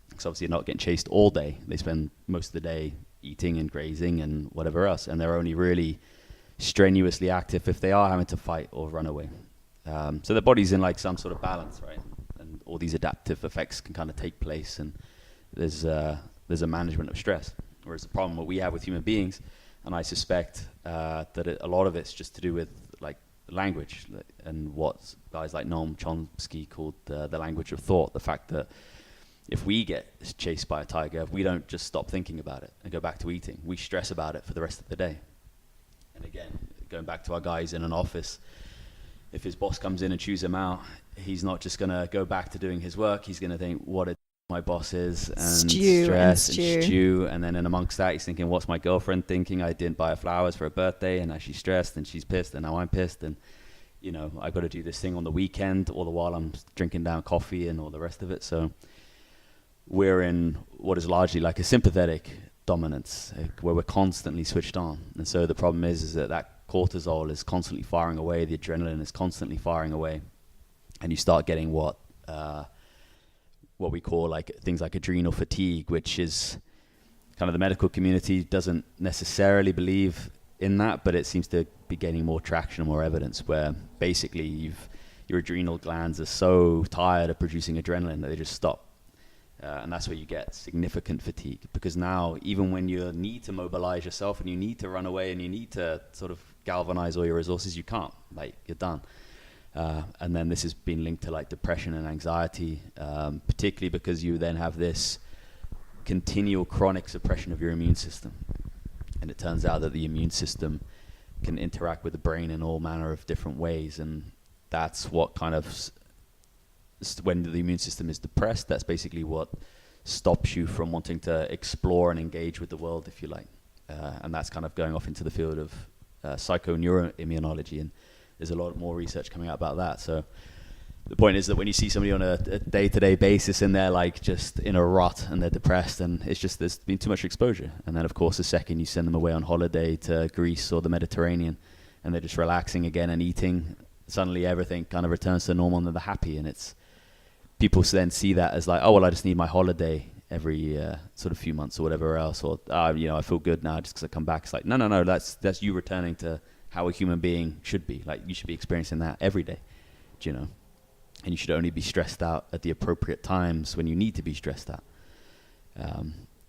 Because obviously they're not getting chased all day. They spend most of the day eating and grazing and whatever else, and they're only really strenuously active if they are having to fight or run away. So the body's in like some sort of balance, right? And all these adaptive effects can kind of take place, and there's a management of stress. Whereas the problem what we have with human beings, and I suspect that a lot of it's just to do with like language and what guys like Noam Chomsky called the language of thought. The fact that if we get chased by a tiger, we don't just stop thinking about it and go back to eating. We stress about it for the rest of the day. And again, going back to our guys in an office, if his boss comes in and chews him out, he's not just going to go back to doing his work. He's going to think, what a my boss is, and stress and stew. And then in amongst that, he's thinking, what's my girlfriend thinking? I didn't buy her flowers for her birthday, and now she's stressed and she's pissed, and now I'm pissed. And, you know, I've got to do this thing on the weekend, all the while I'm drinking down coffee and all the rest of it. So we're in what is largely like a sympathetic dominance, where we're constantly switched on. And so the problem is that cortisol is constantly firing away, the adrenaline is constantly firing away, and you start getting what we call like things like adrenal fatigue, which is kind of the medical community doesn't necessarily believe in that, but it seems to be gaining more traction and more evidence, where basically your adrenal glands are so tired of producing adrenaline that they just stop. And that's where you get significant fatigue, because now even when you need to mobilize yourself and you need to run away and you need to sort of galvanize all your resources, you can't, like you're done. And then this has been linked to like depression and anxiety, particularly because you then have this continual chronic suppression of your immune system. And it turns out that the immune system can interact with the brain in all manner of different ways. And that's what kind of, when the immune system is depressed, that's basically what stops you from wanting to explore and engage with the world, if you like. And that's kind of going off into the field of psychoneuroimmunology. And there's a lot more research coming out about that. So the point is that when you see somebody on a day-to-day basis and they're like just in a rut and they're depressed, and it's just there's been too much exposure. And then of course the second you send them away on holiday to Greece or the Mediterranean and they're just relaxing again and eating, suddenly everything kind of returns to normal and they're happy. And it's people then see that as like, oh well, I just need my holiday every sort of few months or whatever else, or I feel good now just because I come back. It's like no, that's you returning to how a human being should be. Like you should be experiencing that every day, do you know? And you should only be stressed out at the appropriate times when you need to be stressed out.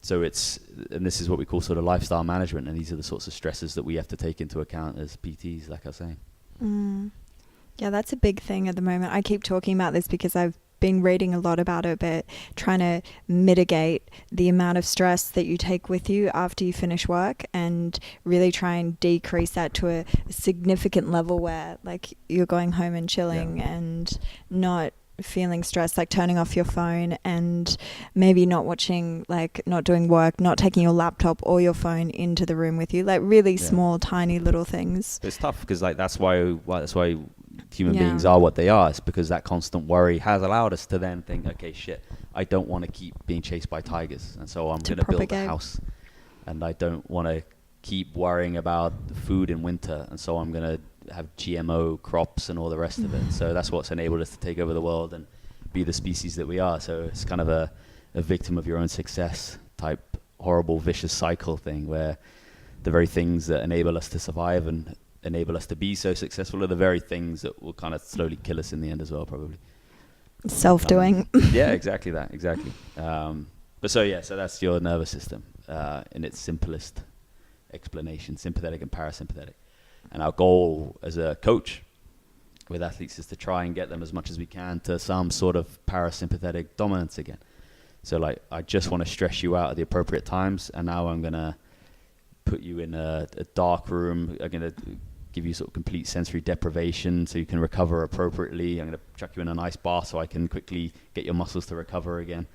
So and this is what we call sort of lifestyle management, and these are the sorts of stresses that we have to take into account as PTs, like I was saying. Yeah, that's a big thing at the moment. I keep talking about this because I've been reading a lot about it, but trying to mitigate the amount of stress that you take with you after you finish work, and really try and decrease that to a significant level where like you're going home and chilling and not feeling stressed, like turning off your phone and maybe not watching, like not doing work, not taking your laptop or your phone into the room with you, like really small, tiny little things. It's tough because like that's why human beings are what they are. It's because that constant worry has allowed us to then think, okay, shit, I don't want to keep being chased by tigers, and so I'm going to build a house, and I don't want to keep worrying about food in winter, and so I'm going to have GMO crops and all the rest of it. So that's what's enabled us to take over the world and be the species that we are. So it's kind of a victim of your own success type horrible vicious cycle thing, where the very things that enable us to survive and enable us to be so successful are the very things that will kind of slowly kill us in the end as well, probably. Self-doing. Yeah, exactly that, exactly. So that's your nervous system in its simplest explanation, sympathetic and parasympathetic. And our goal as a coach with athletes is to try and get them as much as we can to some sort of parasympathetic dominance again. So like, I just want to stress you out at the appropriate times, and now I'm going to put you in a dark room. I'm going to give you sort of complete sensory deprivation so you can recover appropriately. I'm going to chuck you in an ice bath so I can quickly get your muscles to recover again.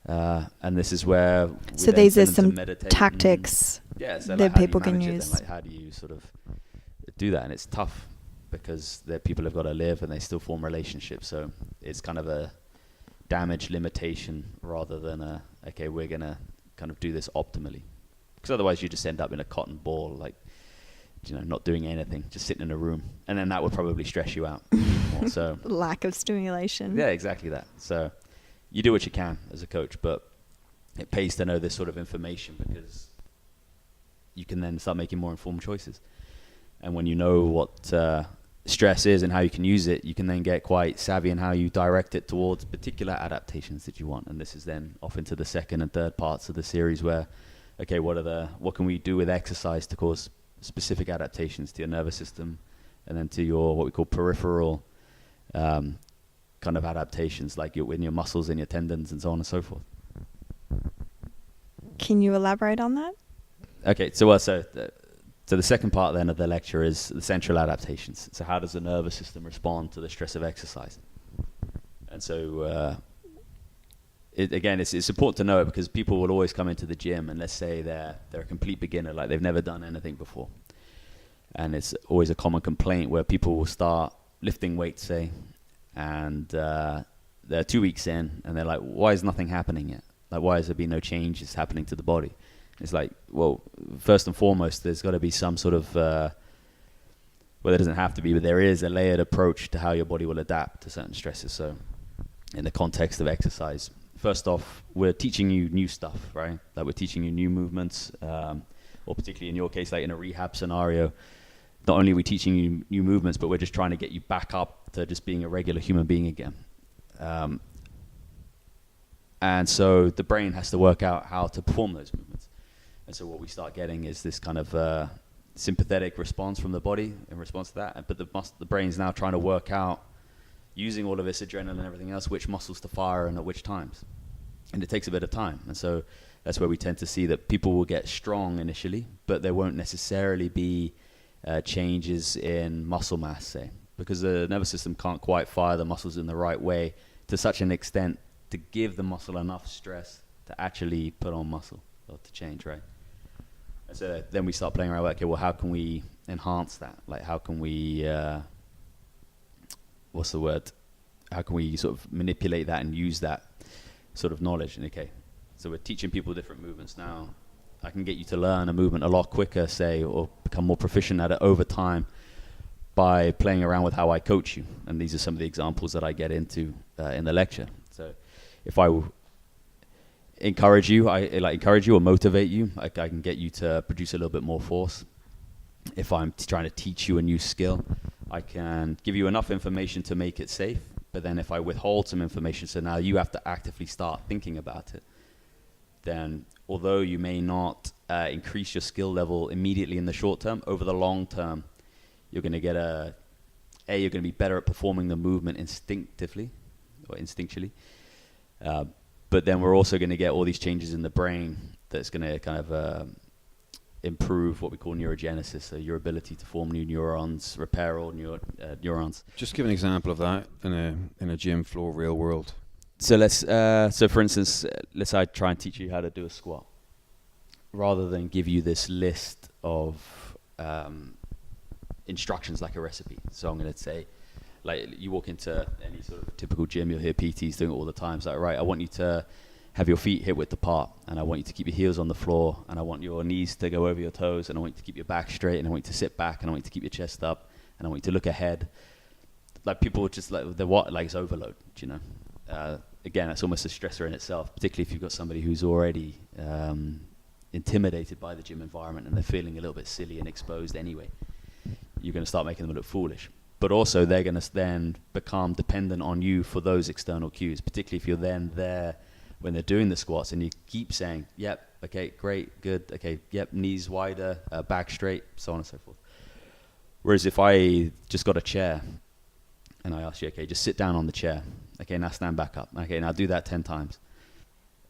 And this is where so these are some tactics that people can use. Like, how do you sort of do that? And it's tough because people have got to live and they still form relationships. So it's kind of a damage limitation rather than okay, we're going to kind of do this optimally. Because otherwise you just end up in a cotton ball, like, not doing anything, just sitting in a room. And then that would probably stress you out more. So lack of stimulation. Yeah, exactly that. So you do what you can as a coach, but it pays to know this sort of information because you can then start making more informed choices. And when you know what stress is and how you can use it, you can then get quite savvy in how you direct it towards particular adaptations that you want. And this is then off into the second and third parts of the series where, okay, what can we do with exercise to cause specific adaptations to your nervous system, and then to your what we call peripheral kind of adaptations, like in your muscles and your tendons and so on and so forth. Can you elaborate on that? Okay, so the second part then of the lecture is the central adaptations. So how does the nervous system respond to the stress of exercise? And so it's important to know it because people will always come into the gym and let's say they're a complete beginner, like they've never done anything before. And it's always a common complaint where people will start lifting weights, say, and they're 2 weeks in and they're like, why is nothing happening yet? Like, why has there been no changes happening to the body? It's like, well, first and foremost, there's got to be some sort of, well, there doesn't have to be, but there is a layered approach to how your body will adapt to certain stresses. So in the context of exercise, first off, we're teaching you new stuff, right? Like we're teaching you new movements, or particularly in your case, like in a rehab scenario, not only are we teaching you new movements, but we're just trying to get you back up to just being a regular human being again. And so the brain has to work out how to perform those movements. And so what we start getting is this kind of sympathetic response from the body in response to that. But the brain's now trying to work out, using all of this adrenaline and everything else, which muscles to fire and at which times. And it takes a bit of time. And so that's where we tend to see that people will get strong initially, but there won't necessarily be changes in muscle mass, say, because the nervous system can't quite fire the muscles in the right way to such an extent to give the muscle enough stress to actually put on muscle or to change, right? And so then we start playing around with, okay, well, how can we enhance that? Like, how can we, what's the word? How can we sort of manipulate that and use that sort of knowledge? And okay, so we're teaching people different movements now. I can get you to learn a movement a lot quicker, say, or become more proficient at it over time by playing around with how I coach you. And these are some of the examples that I get into in the lecture. So if I encourage you or motivate you, I can get you to produce a little bit more force. If I'm trying to teach you a new skill, I can give you enough information to make it safe. But then if I withhold some information, so now you have to actively start thinking about it, then although you may not increase your skill level immediately in the short term, over the long term, you're going to get you're going to be better at performing the movement instinctively or instinctually. But then we're also going to get all these changes in the brain that's going to kind of improve what we call neurogenesis, so your ability to form new neurons, repair old neurons. Just give an example of that in a gym floor, real world. So so for instance, let's say I try and teach you how to do a squat. Rather than give you this list of instructions like a recipe. So I'm going to say, like, you walk into any sort of typical gym, you'll hear PTs doing it all the time. It's like, right, I want you to have your feet hip width apart, and I want you to keep your heels on the floor, and I want your knees to go over your toes, and I want you to keep your back straight, and I want you to sit back, and I want you to keep your chest up, and I want you to look ahead. Like, people just like it's overload, you know. Again, that's almost a stressor in itself, particularly if you've got somebody who's already intimidated by the gym environment and they're feeling a little bit silly and exposed anyway. You're going to start making them look foolish. But also they're going to then become dependent on you for those external cues, particularly if you're then there when they're doing the squats and you keep saying, yep, okay, great, good, okay, yep, knees wider, back straight, so on and so forth. Whereas if I just got a chair and I asked you, okay, just sit down on the chair, okay, now stand back up, okay, now do that 10 times.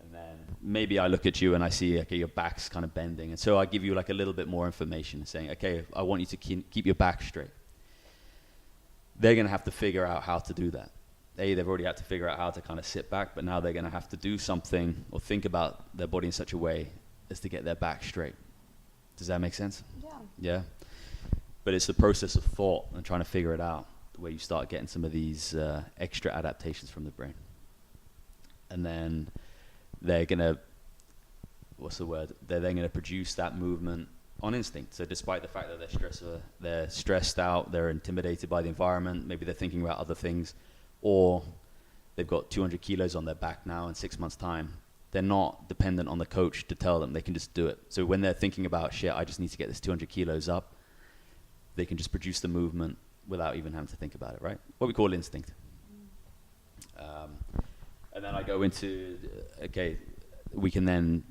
And then maybe I look at you and I see, okay, your back's kind of bending. And so I give you like a little bit more information saying, okay, I want you to keep your back straight. They're going to have to figure out how to do that. They've already had to figure out how to kind of sit back, but now they're going to have to do something or think about their body in such a way as to get their back straight. Does that make sense? Yeah. Yeah. But it's the process of thought and trying to figure it out where you start getting some of these extra adaptations from the brain. And then they're going to, they're then going to produce that movement on instinct. So despite the fact that they're stressed out, they're intimidated by the environment, maybe they're thinking about other things, or they've got 200 kilos on their back now in 6 months' time, they're not dependent on the coach to tell them. They can just do it. So when they're thinking about, shit, I just need to get this 200 kilos up, they can just produce the movement without even having to think about it, right? What we call instinct. And then I go into, okay, we can then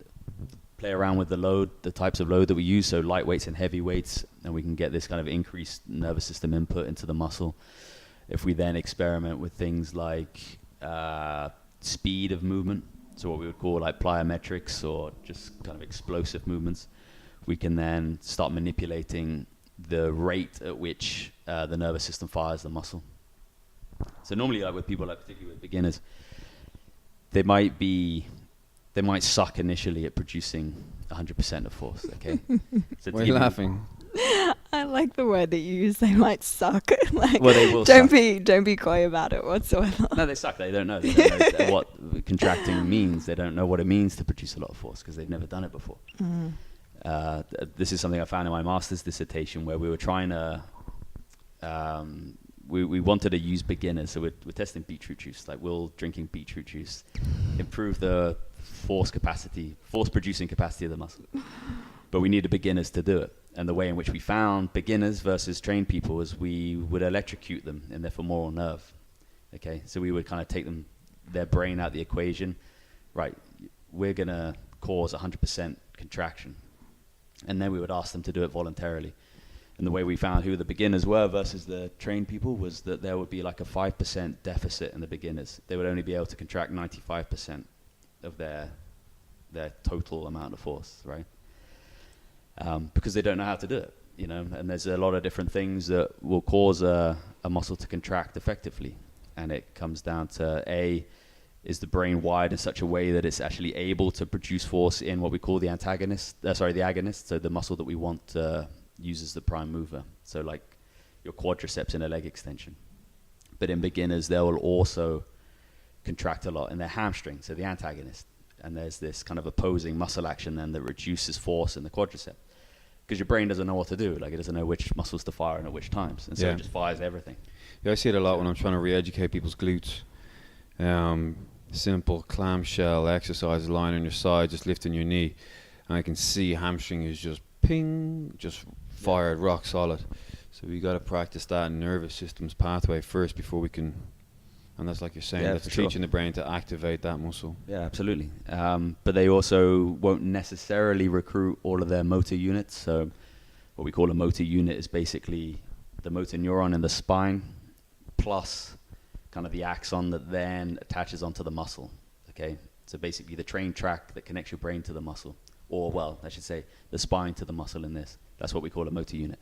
play around with the load, the types of load that we use, so light weights and heavy weights, and we can get this kind of increased nervous system input into the muscle. If we then experiment with things like speed of movement, so what we would call like plyometrics or just kind of explosive movements, we can then start manipulating the rate at which the nervous system fires the muscle. So normally, like with people, like particularly with beginners, they might suck initially at producing 100% of force. Okay. So why are you laughing? I like the word that you use. They might suck. Like, well, they will don't suck. be coy about it whatsoever. No, they suck. They don't know. They don't know what contracting means. They don't know what it means to produce a lot of force because they've never done it before. This is something I found in my master's dissertation where we were trying to, we wanted to use beginners. So we're testing beetroot juice, like will drinking beetroot juice improve the force producing capacity of the muscle. But we needed beginners to do it. And the way in which we found beginners versus trained people is we would electrocute them in their femoral nerve. Okay, so we would kind of take their brain out of the equation. Right, we're going to cause 100% contraction. And then we would ask them to do it voluntarily. And the way we found who the beginners were versus the trained people was that there would be like a 5% deficit in the beginners. They would only be able to contract 95% of their total amount of force, right? Because they don't know how to do it, you know. And there's a lot of different things that will cause a muscle to contract effectively. And it comes down to is the brain wired in such a way that it's actually able to produce force in what we call the agonist, so the muscle that we want uses the prime mover, so like your quadriceps in a leg extension. But in beginners, they will also contract a lot in their hamstring, so the antagonist. And there's this kind of opposing muscle action then that reduces force in the quadricep. Because your brain doesn't know what to do, like it doesn't know which muscles to fire and at which times, and so it just fires everything. Yeah, I see it a lot when I'm trying to re-educate people's glutes. Simple clamshell exercises, lying on your side, just lifting your knee, and I can see hamstring is just ping, just fired rock solid. So we got to practice that nervous system's pathway first before we can, And that's like you're saying, Yeah, that's for sure. teaching the brain to activate that muscle. Yeah, absolutely. But they also won't necessarily recruit all of their motor units. So what we call a motor unit is basically the motor neuron in the spine plus kind of the axon that then attaches onto the muscle. Okay, so basically the train track that connects your brain to the muscle, or well, I should say the spine to the muscle in this. That's what we call a motor unit.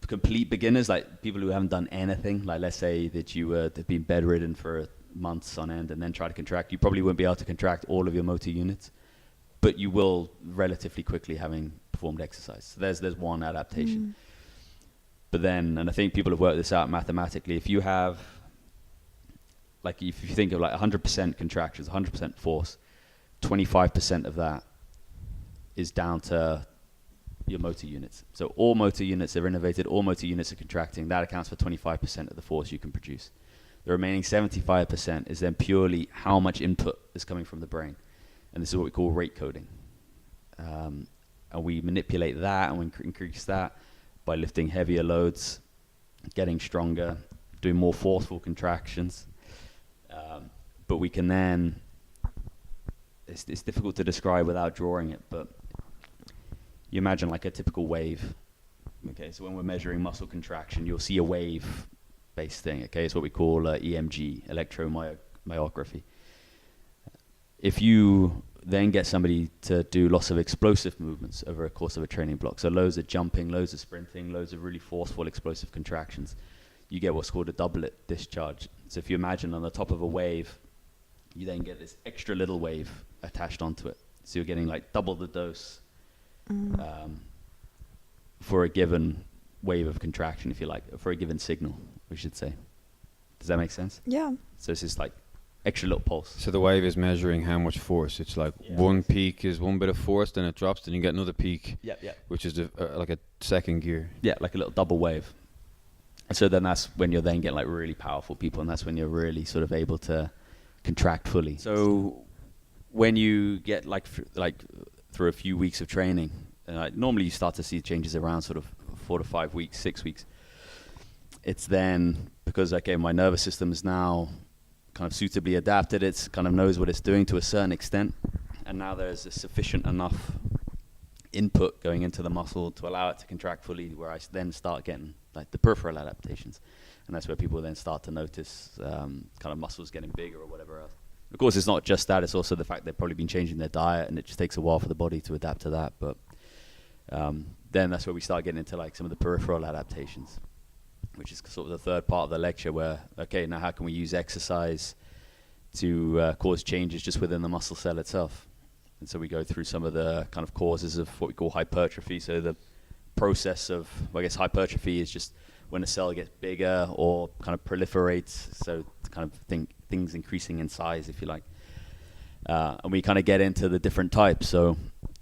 Complete beginners, like people who haven't done anything, like let's say that you have been bedridden for months on end and then try to contract, you probably won't be able to contract all of your motor units, but you will relatively quickly having performed exercise. So there's one adaptation. But then, and I think people have worked this out mathematically, if you have, like if you think of like 100% contractions, 100% force, 25% of that is down to your motor units. So all motor units are innervated, all motor units are contracting. That accounts for 25% of the force you can produce. The remaining 75% is then purely how much input is coming from the brain. And this is what we call rate coding. And we manipulate that and we increase that by lifting heavier loads, getting stronger, doing more forceful contractions. But we can then, it's difficult to describe without drawing it, but you imagine like a typical wave. Okay, so when we're measuring muscle contraction, you'll see a wave-based thing. Okay, it's what we call EMG, electromyography. If you then get somebody to do lots of explosive movements over a course of a training block, so loads of jumping, loads of sprinting, loads of really forceful explosive contractions, you get what's called a doublet discharge. So if you imagine on the top of a wave, you then get this extra little wave attached onto it. So you're getting like double the dose for a given wave of contraction, if you like, for a given signal, we should say. Does that make sense? Yeah. So it's just like extra little pulse. So the wave is measuring how much force. It's like one peak is one bit of force, then it drops, then you get another peak, which is like a second gear. Yeah, like a little double wave. And so then that's when you're then getting like really powerful people, and that's when you're really sort of able to contract fully. So when you get like through a few weeks of training, normally you start to see changes around sort of 4 to 5 weeks, 6 weeks. It's then because, okay, my nervous system is now kind of suitably adapted. It's kind of knows what it's doing to a certain extent. And now there's a sufficient enough input going into the muscle to allow it to contract fully, where I then start getting like the peripheral adaptations. And that's where people then start to notice kind of muscles getting bigger or whatever else. Of course, it's not just that. It's also the fact they've probably been changing their diet, and it just takes a while for the body to adapt to that. But then that's where we start getting into like some of the peripheral adaptations, which is sort of the third part of the lecture where, okay, now how can we use exercise to cause changes just within the muscle cell itself? And so we go through some of the kind of causes of what we call hypertrophy. So the process of, I guess, hypertrophy is just when a cell gets bigger or kind of proliferates, so kind of things increasing in size, if you like. And we kind of get into the different types. So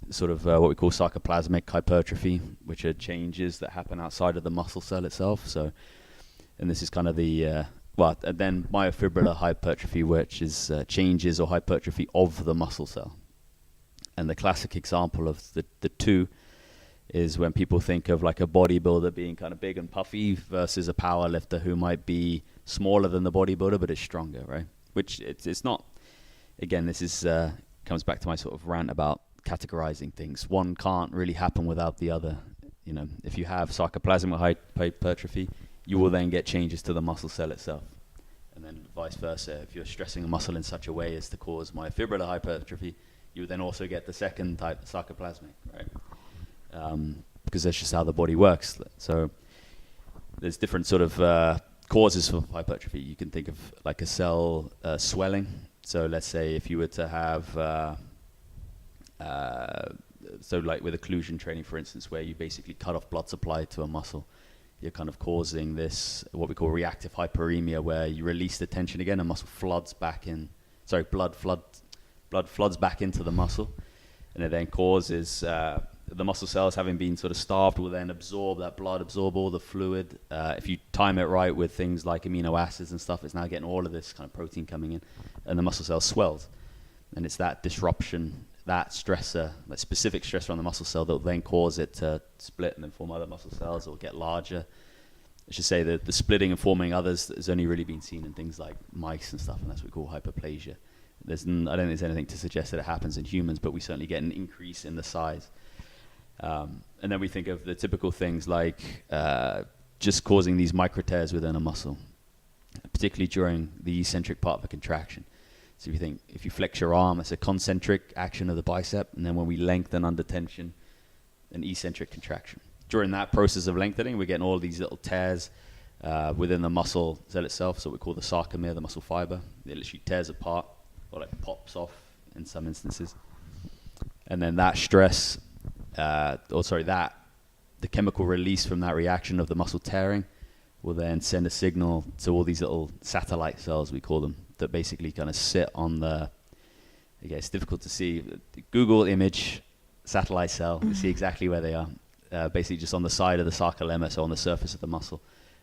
sort of what we call sarcoplasmic hypertrophy, which are changes that happen outside of the muscle cell itself. So, and this is kind of the, and then myofibrillar hypertrophy, which is changes or hypertrophy of the muscle cell. And the classic example of the two is when people think of like a bodybuilder being kind of big and puffy versus a power lifter who might be smaller than the bodybuilder but is stronger, right? Which it's not. Again, this is comes back to my sort of rant about categorizing things. One can't really happen without the other. You know, if you have sarcoplasmic hypertrophy, you will then get changes to the muscle cell itself. And then vice versa. If you're stressing a muscle in such a way as to cause myofibrillar hypertrophy, you would then also get the second type, sarcoplasmic, right? Because that's just how the body works. So there's different sort of causes for hypertrophy. You can think of like a cell swelling. So let's say if you were to have, so like with occlusion training, for instance, where you basically cut off blood supply to a muscle, you're kind of causing this, what we call reactive hyperemia, where you release the tension again and muscle floods back in, blood floods back into the muscle, and it then causes the muscle cells, having been sort of starved, will then absorb that blood, absorb all the fluid. If you time it right with things like amino acids and stuff, it's now getting all of this kind of protein coming in, and the muscle cell swells. And it's that disruption, that stressor, that specific stressor on the muscle cell that will then cause it to split and then form other muscle cells or get larger, should say that the splitting and forming others has only really been seen in things like mice and stuff, and that's what we call hyperplasia. I don't think there's anything to suggest that it happens in humans, but we certainly get an increase in the size. And then we think of the typical things like just causing these micro tears within a muscle, particularly during the eccentric part of a contraction. So if you flex your arm, it's a concentric action of the bicep, and then when we lengthen under tension, an eccentric contraction. During that process of lengthening, we're getting all these little tears within the muscle cell itself, so we call the sarcomere, the muscle fiber. It literally tears apart, or like pops off in some instances. And then that stress, the chemical release from that reaction of the muscle tearing will then send a signal to all these little satellite cells, we call them, that basically kind of sit on the, again, it's difficult to see. Google image satellite cell, you see exactly where they are. Basically just on the side of the sarcolemma, so on the surface of the muscle.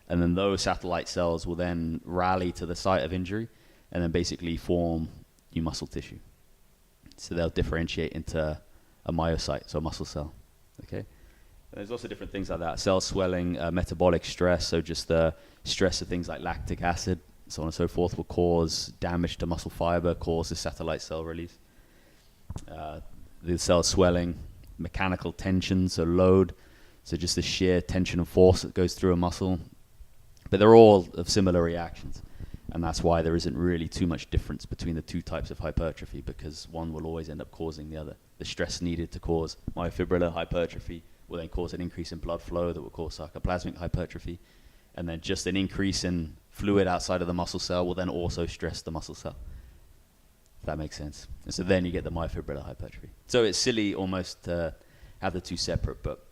And then those satellite cells will then rally to the site of injury and then basically form new muscle tissue. So they'll differentiate into a myocyte, so a muscle cell. Okay. And there's also different things like that. Cell swelling, metabolic stress, so just the stress of things like lactic acid, so on and so forth, will cause damage to muscle fiber, cause the satellite cell release. The cell swelling, mechanical tension, so load, so just the sheer tension and force that goes through a muscle. But they're all of similar reactions. And that's why there isn't really too much difference between the two types of hypertrophy, because one will always end up causing the other. The stress needed to cause myofibrillar hypertrophy will then cause an increase in blood flow that will cause sarcoplasmic hypertrophy. And then just an increase in fluid outside of the muscle cell will then also stress the muscle cell. If that makes sense. And so then you get the myofibrillar hypertrophy. So it's silly almost to have the two separate, but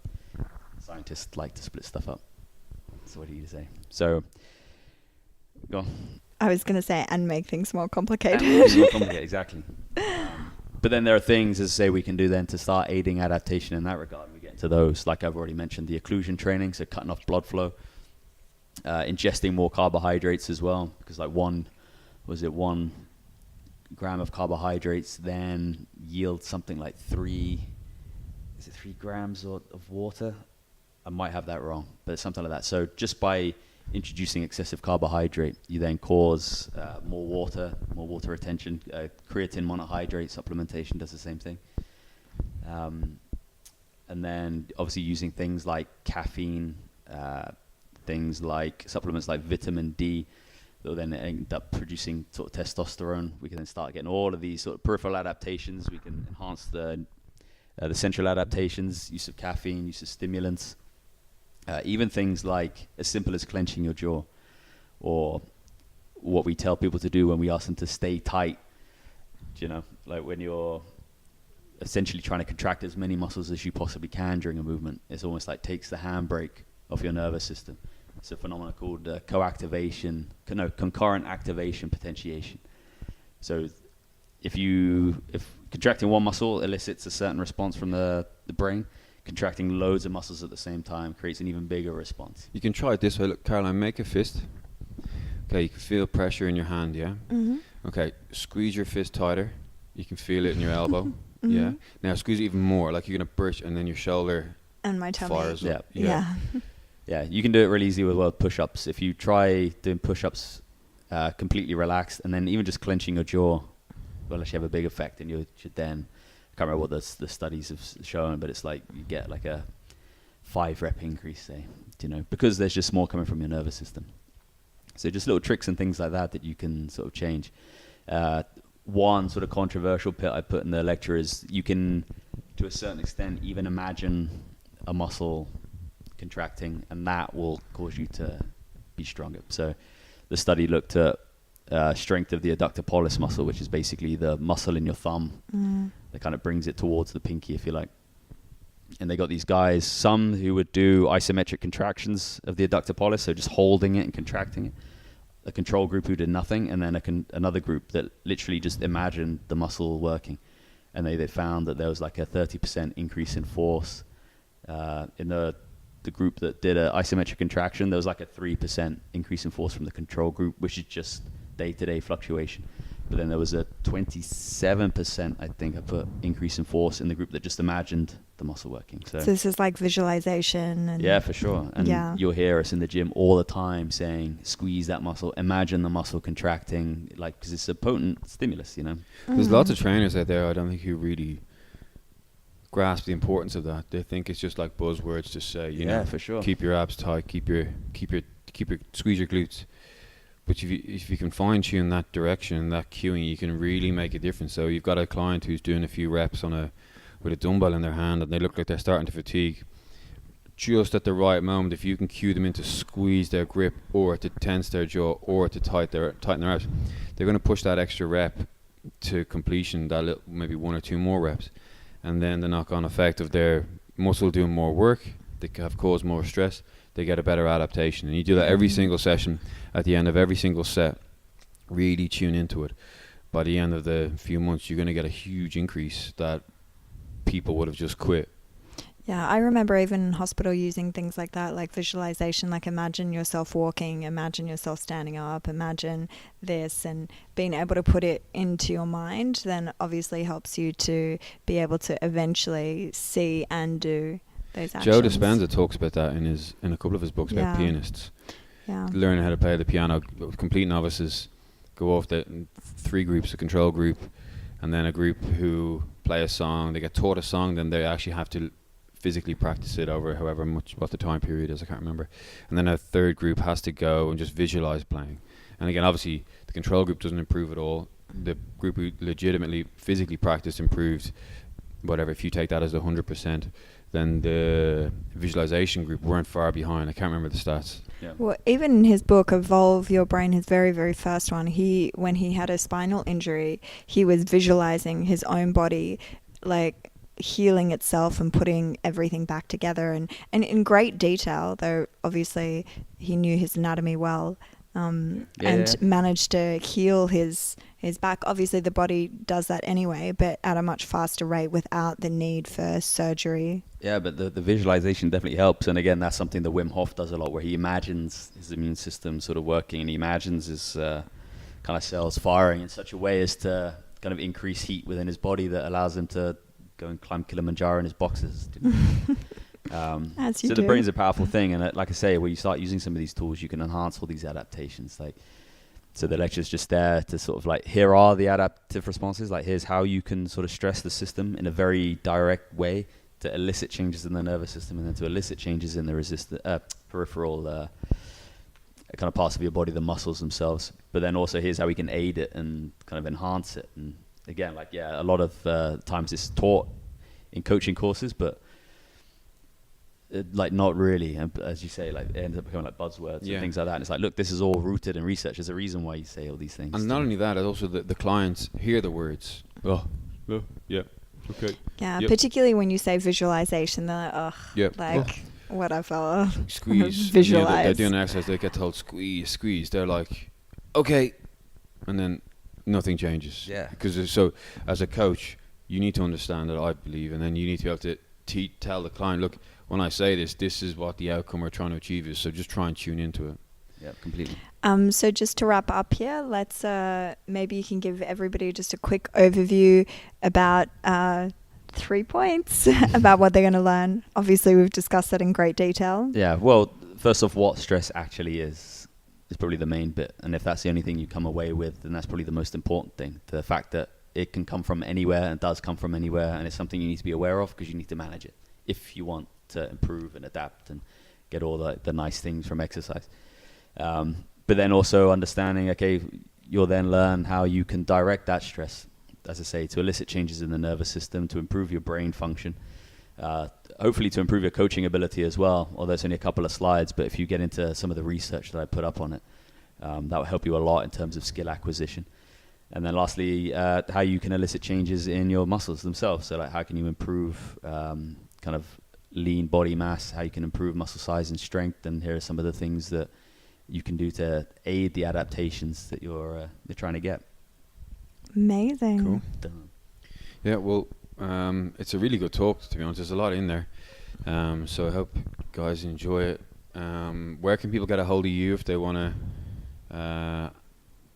scientists like to split stuff up. So what do you say? So, go on. I was going to say, and make things more complicated. Exactly. But then there are things, as I say, we can do then to start aiding adaptation in that regard. We get into those, like I've already mentioned, the occlusion training, so cutting off blood flow, ingesting more carbohydrates as well, because like 1 gram of carbohydrates then yield something like 3 grams of water? I might have that wrong, but it's something like that. So just by introducing excessive carbohydrate, you then cause more water retention. Creatine monohydrate supplementation does the same thing. And then obviously using things like caffeine, things like supplements like vitamin D, that will then end up producing sort of testosterone. We can then start getting all of these sort of peripheral adaptations. We can enhance the central adaptations, use of caffeine, use of stimulants. Even things like as simple as clenching your jaw, or what we tell people to do when we ask them to stay tight. You know, like when you're essentially trying to contract as many muscles as you possibly can during a movement, it's almost like takes the handbrake off your nervous system. It's a phenomenon called concurrent activation potentiation. So if contracting one muscle elicits a certain response from the brain, contracting loads of muscles at the same time creates an even bigger response. You can try it this way. Look, Caroline, make a fist. Okay, you can feel pressure in your hand, yeah? Mm-hmm. Okay, squeeze your fist tighter. You can feel it in your elbow. Mm-hmm. Yeah. Now squeeze it even more, like you're going to burst, and then your shoulder and my tummy fires up. Yeah. Yeah, you can do it really easy with push-ups. If you try doing push-ups completely relaxed, and then even just clenching your jaw will actually have a big effect, and you should then, I can't remember what the studies have shown, but it's like you get like a 5 rep increase, say, because there's just more coming from your nervous system. So just little tricks and things like that you can sort of change. One sort of controversial bit I put in the lecture is you can, to a certain extent, even imagine a muscle contracting, and that will cause you to be stronger. So the study looked at strength of the adductor pollicis muscle, which is basically the muscle in your thumb that kind of brings it towards the pinky, if you like. And they got these guys, some who would do isometric contractions of the adductor pollicis, so just holding it and contracting it. A control group who did nothing, and then another group that literally just imagined the muscle working. And they found that there was like a 30% increase in force. In the group that did an isometric contraction, there was like a 3% increase in force from the control group, which is just day-to-day fluctuation. But then there was a 27%, I think, I put increase in force in the group that just imagined the muscle working. So this is like visualization. And yeah, for sure. And yeah. you'll hear us in the gym all the time saying, squeeze that muscle, imagine the muscle contracting, like, because it's a potent stimulus, you know. There's lots of trainers out there, I don't think, who really grasp the importance of that. They think it's just like buzzwords to say, you know, for sure. keep your abs tight, squeeze your glutes. But if you can fine tune that direction, that cueing, you can really make a difference. So you've got a client who's doing a few reps with a dumbbell in their hand, and they look like they're starting to fatigue. Just at the right moment, if you can cue them in to squeeze their grip, or to tense their jaw, or to tighten their abs, they're going to push that extra rep to completion, maybe one or two more reps, and then the knock-on effect of their muscle doing more work, they have caused more stress, they get a better adaptation. And you do that every single session, at the end of every single set, really tune into it. By the end of the few months, you're going to get a huge increase that people would have just quit. Yeah, I remember even in hospital using things like that, like visualization, like imagine yourself walking, imagine yourself standing up, imagine this, and being able to put it into your mind then obviously helps you to be able to eventually see and do those actions. Joe Dispenza talks about that in a couple of his books about pianists. Yeah. Learning how to play the piano. Complete novices go off the 3 groups, a control group, and then a group who play a song. They get taught a song, then they actually have to physically practice it over however much, what the time period is, I can't remember. And then a 3rd group has to go and just visualize playing. And again, obviously, the control group doesn't improve at all. The group who legitimately physically practiced improved, whatever. If you take that as 100%, then the visualization group weren't far behind. I can't remember the stats. Yeah. Well, even in his book, Evolve Your Brain, his very, very first one, when he had a spinal injury, he was visualizing his own body, like, healing itself and putting everything back together, and in great detail, though obviously he knew his anatomy well, and managed to heal his back. Obviously the body does that anyway, but at a much faster rate without the need for surgery. Yeah, but the visualization definitely helps. And again, that's something that Wim Hof does a lot, where he imagines his immune system sort of working, and he imagines his kind of cells firing in such a way as to kind of increase heat within his body that allows him to go and climb Kilimanjaro in his boxes. So the brain's a powerful thing, and like I say, when you start using some of these tools, you can enhance all these adaptations. Like, so the lecture's just there to sort of like, here are the adaptive responses. Like, here's how you can sort of stress the system in a very direct way to elicit changes in the nervous system, and then to elicit changes in the peripheral kind of parts of your body, the muscles themselves. But then also, here's how we can aid it and kind of enhance it. And again, like, a lot of times it's taught in coaching courses, but like not really. And as you say, like, it ends up becoming like buzzwords and things like that. And it's like, look, this is all rooted in research. There's a reason why you say all these things. And not only that, also the clients hear the words. Oh, yeah, okay. Yeah, particularly when you say visualization, they're like, whatever. Squeeze. Visualize. They're doing an exercise, they get told squeeze. They're like, okay. And then nothing changes. Yeah. Because so as a coach, you need to understand that, I believe, and then you need to be able to tell the client, look, when I say this is what the outcome we're trying to achieve is. So just try and tune into it. Yeah, completely. So just to wrap up here, let's maybe you can give everybody just a quick overview about 3 points about what they're going to learn. Obviously, we've discussed that in great detail. Yeah. Well, first off, what stress actually is probably the main bit. And if that's the only thing you come away with, then that's probably the most important thing. The fact that it can come from anywhere and does come from anywhere, and it's something you need to be aware of because you need to manage it if you want to improve and adapt and get all the nice things from exercise. But then also understanding, okay, you'll then learn how you can direct that stress, as I say, to elicit changes in the nervous system, to improve your brain function, hopefully to improve your coaching ability as well, although it's only a couple of slides, but if you get into some of the research that I put up on it, that will help you a lot in terms of skill acquisition. And then lastly, how you can elicit changes in your muscles themselves. So like, how can you improve kind of lean body mass, how you can improve muscle size and strength, and here are some of the things that you can do to aid the adaptations that you're trying to get. Amazing. Cool. Done. Yeah, well, it's a really good talk, to be honest. There's a lot in there. So I hope guys enjoy it. Where can people get a hold of you if they want to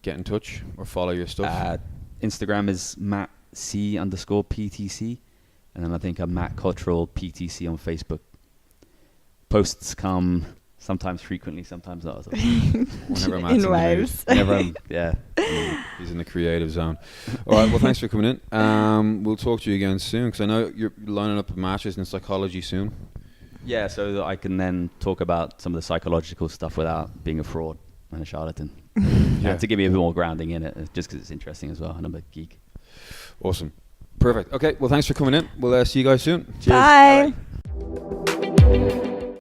get in touch or follow your stuff? Instagram is MattC_PTC, and then I think I'm Matt Cotterill PTC on Facebook. Posts come sometimes frequently, sometimes not. Whenever Matt's in the mood. Whenever yeah. He's in the creative zone. All right, well, thanks for coming in. We'll talk to you again soon, because I know you're lining up a master's in psychology soon. Yeah, so that I can then talk about some of the psychological stuff without being a fraud and a charlatan. Yeah. To give me a bit more grounding in it, just because it's interesting as well, and I'm a geek. Awesome. Perfect. Okay, well, thanks for coming in. We'll see you guys soon. Cheers. Bye.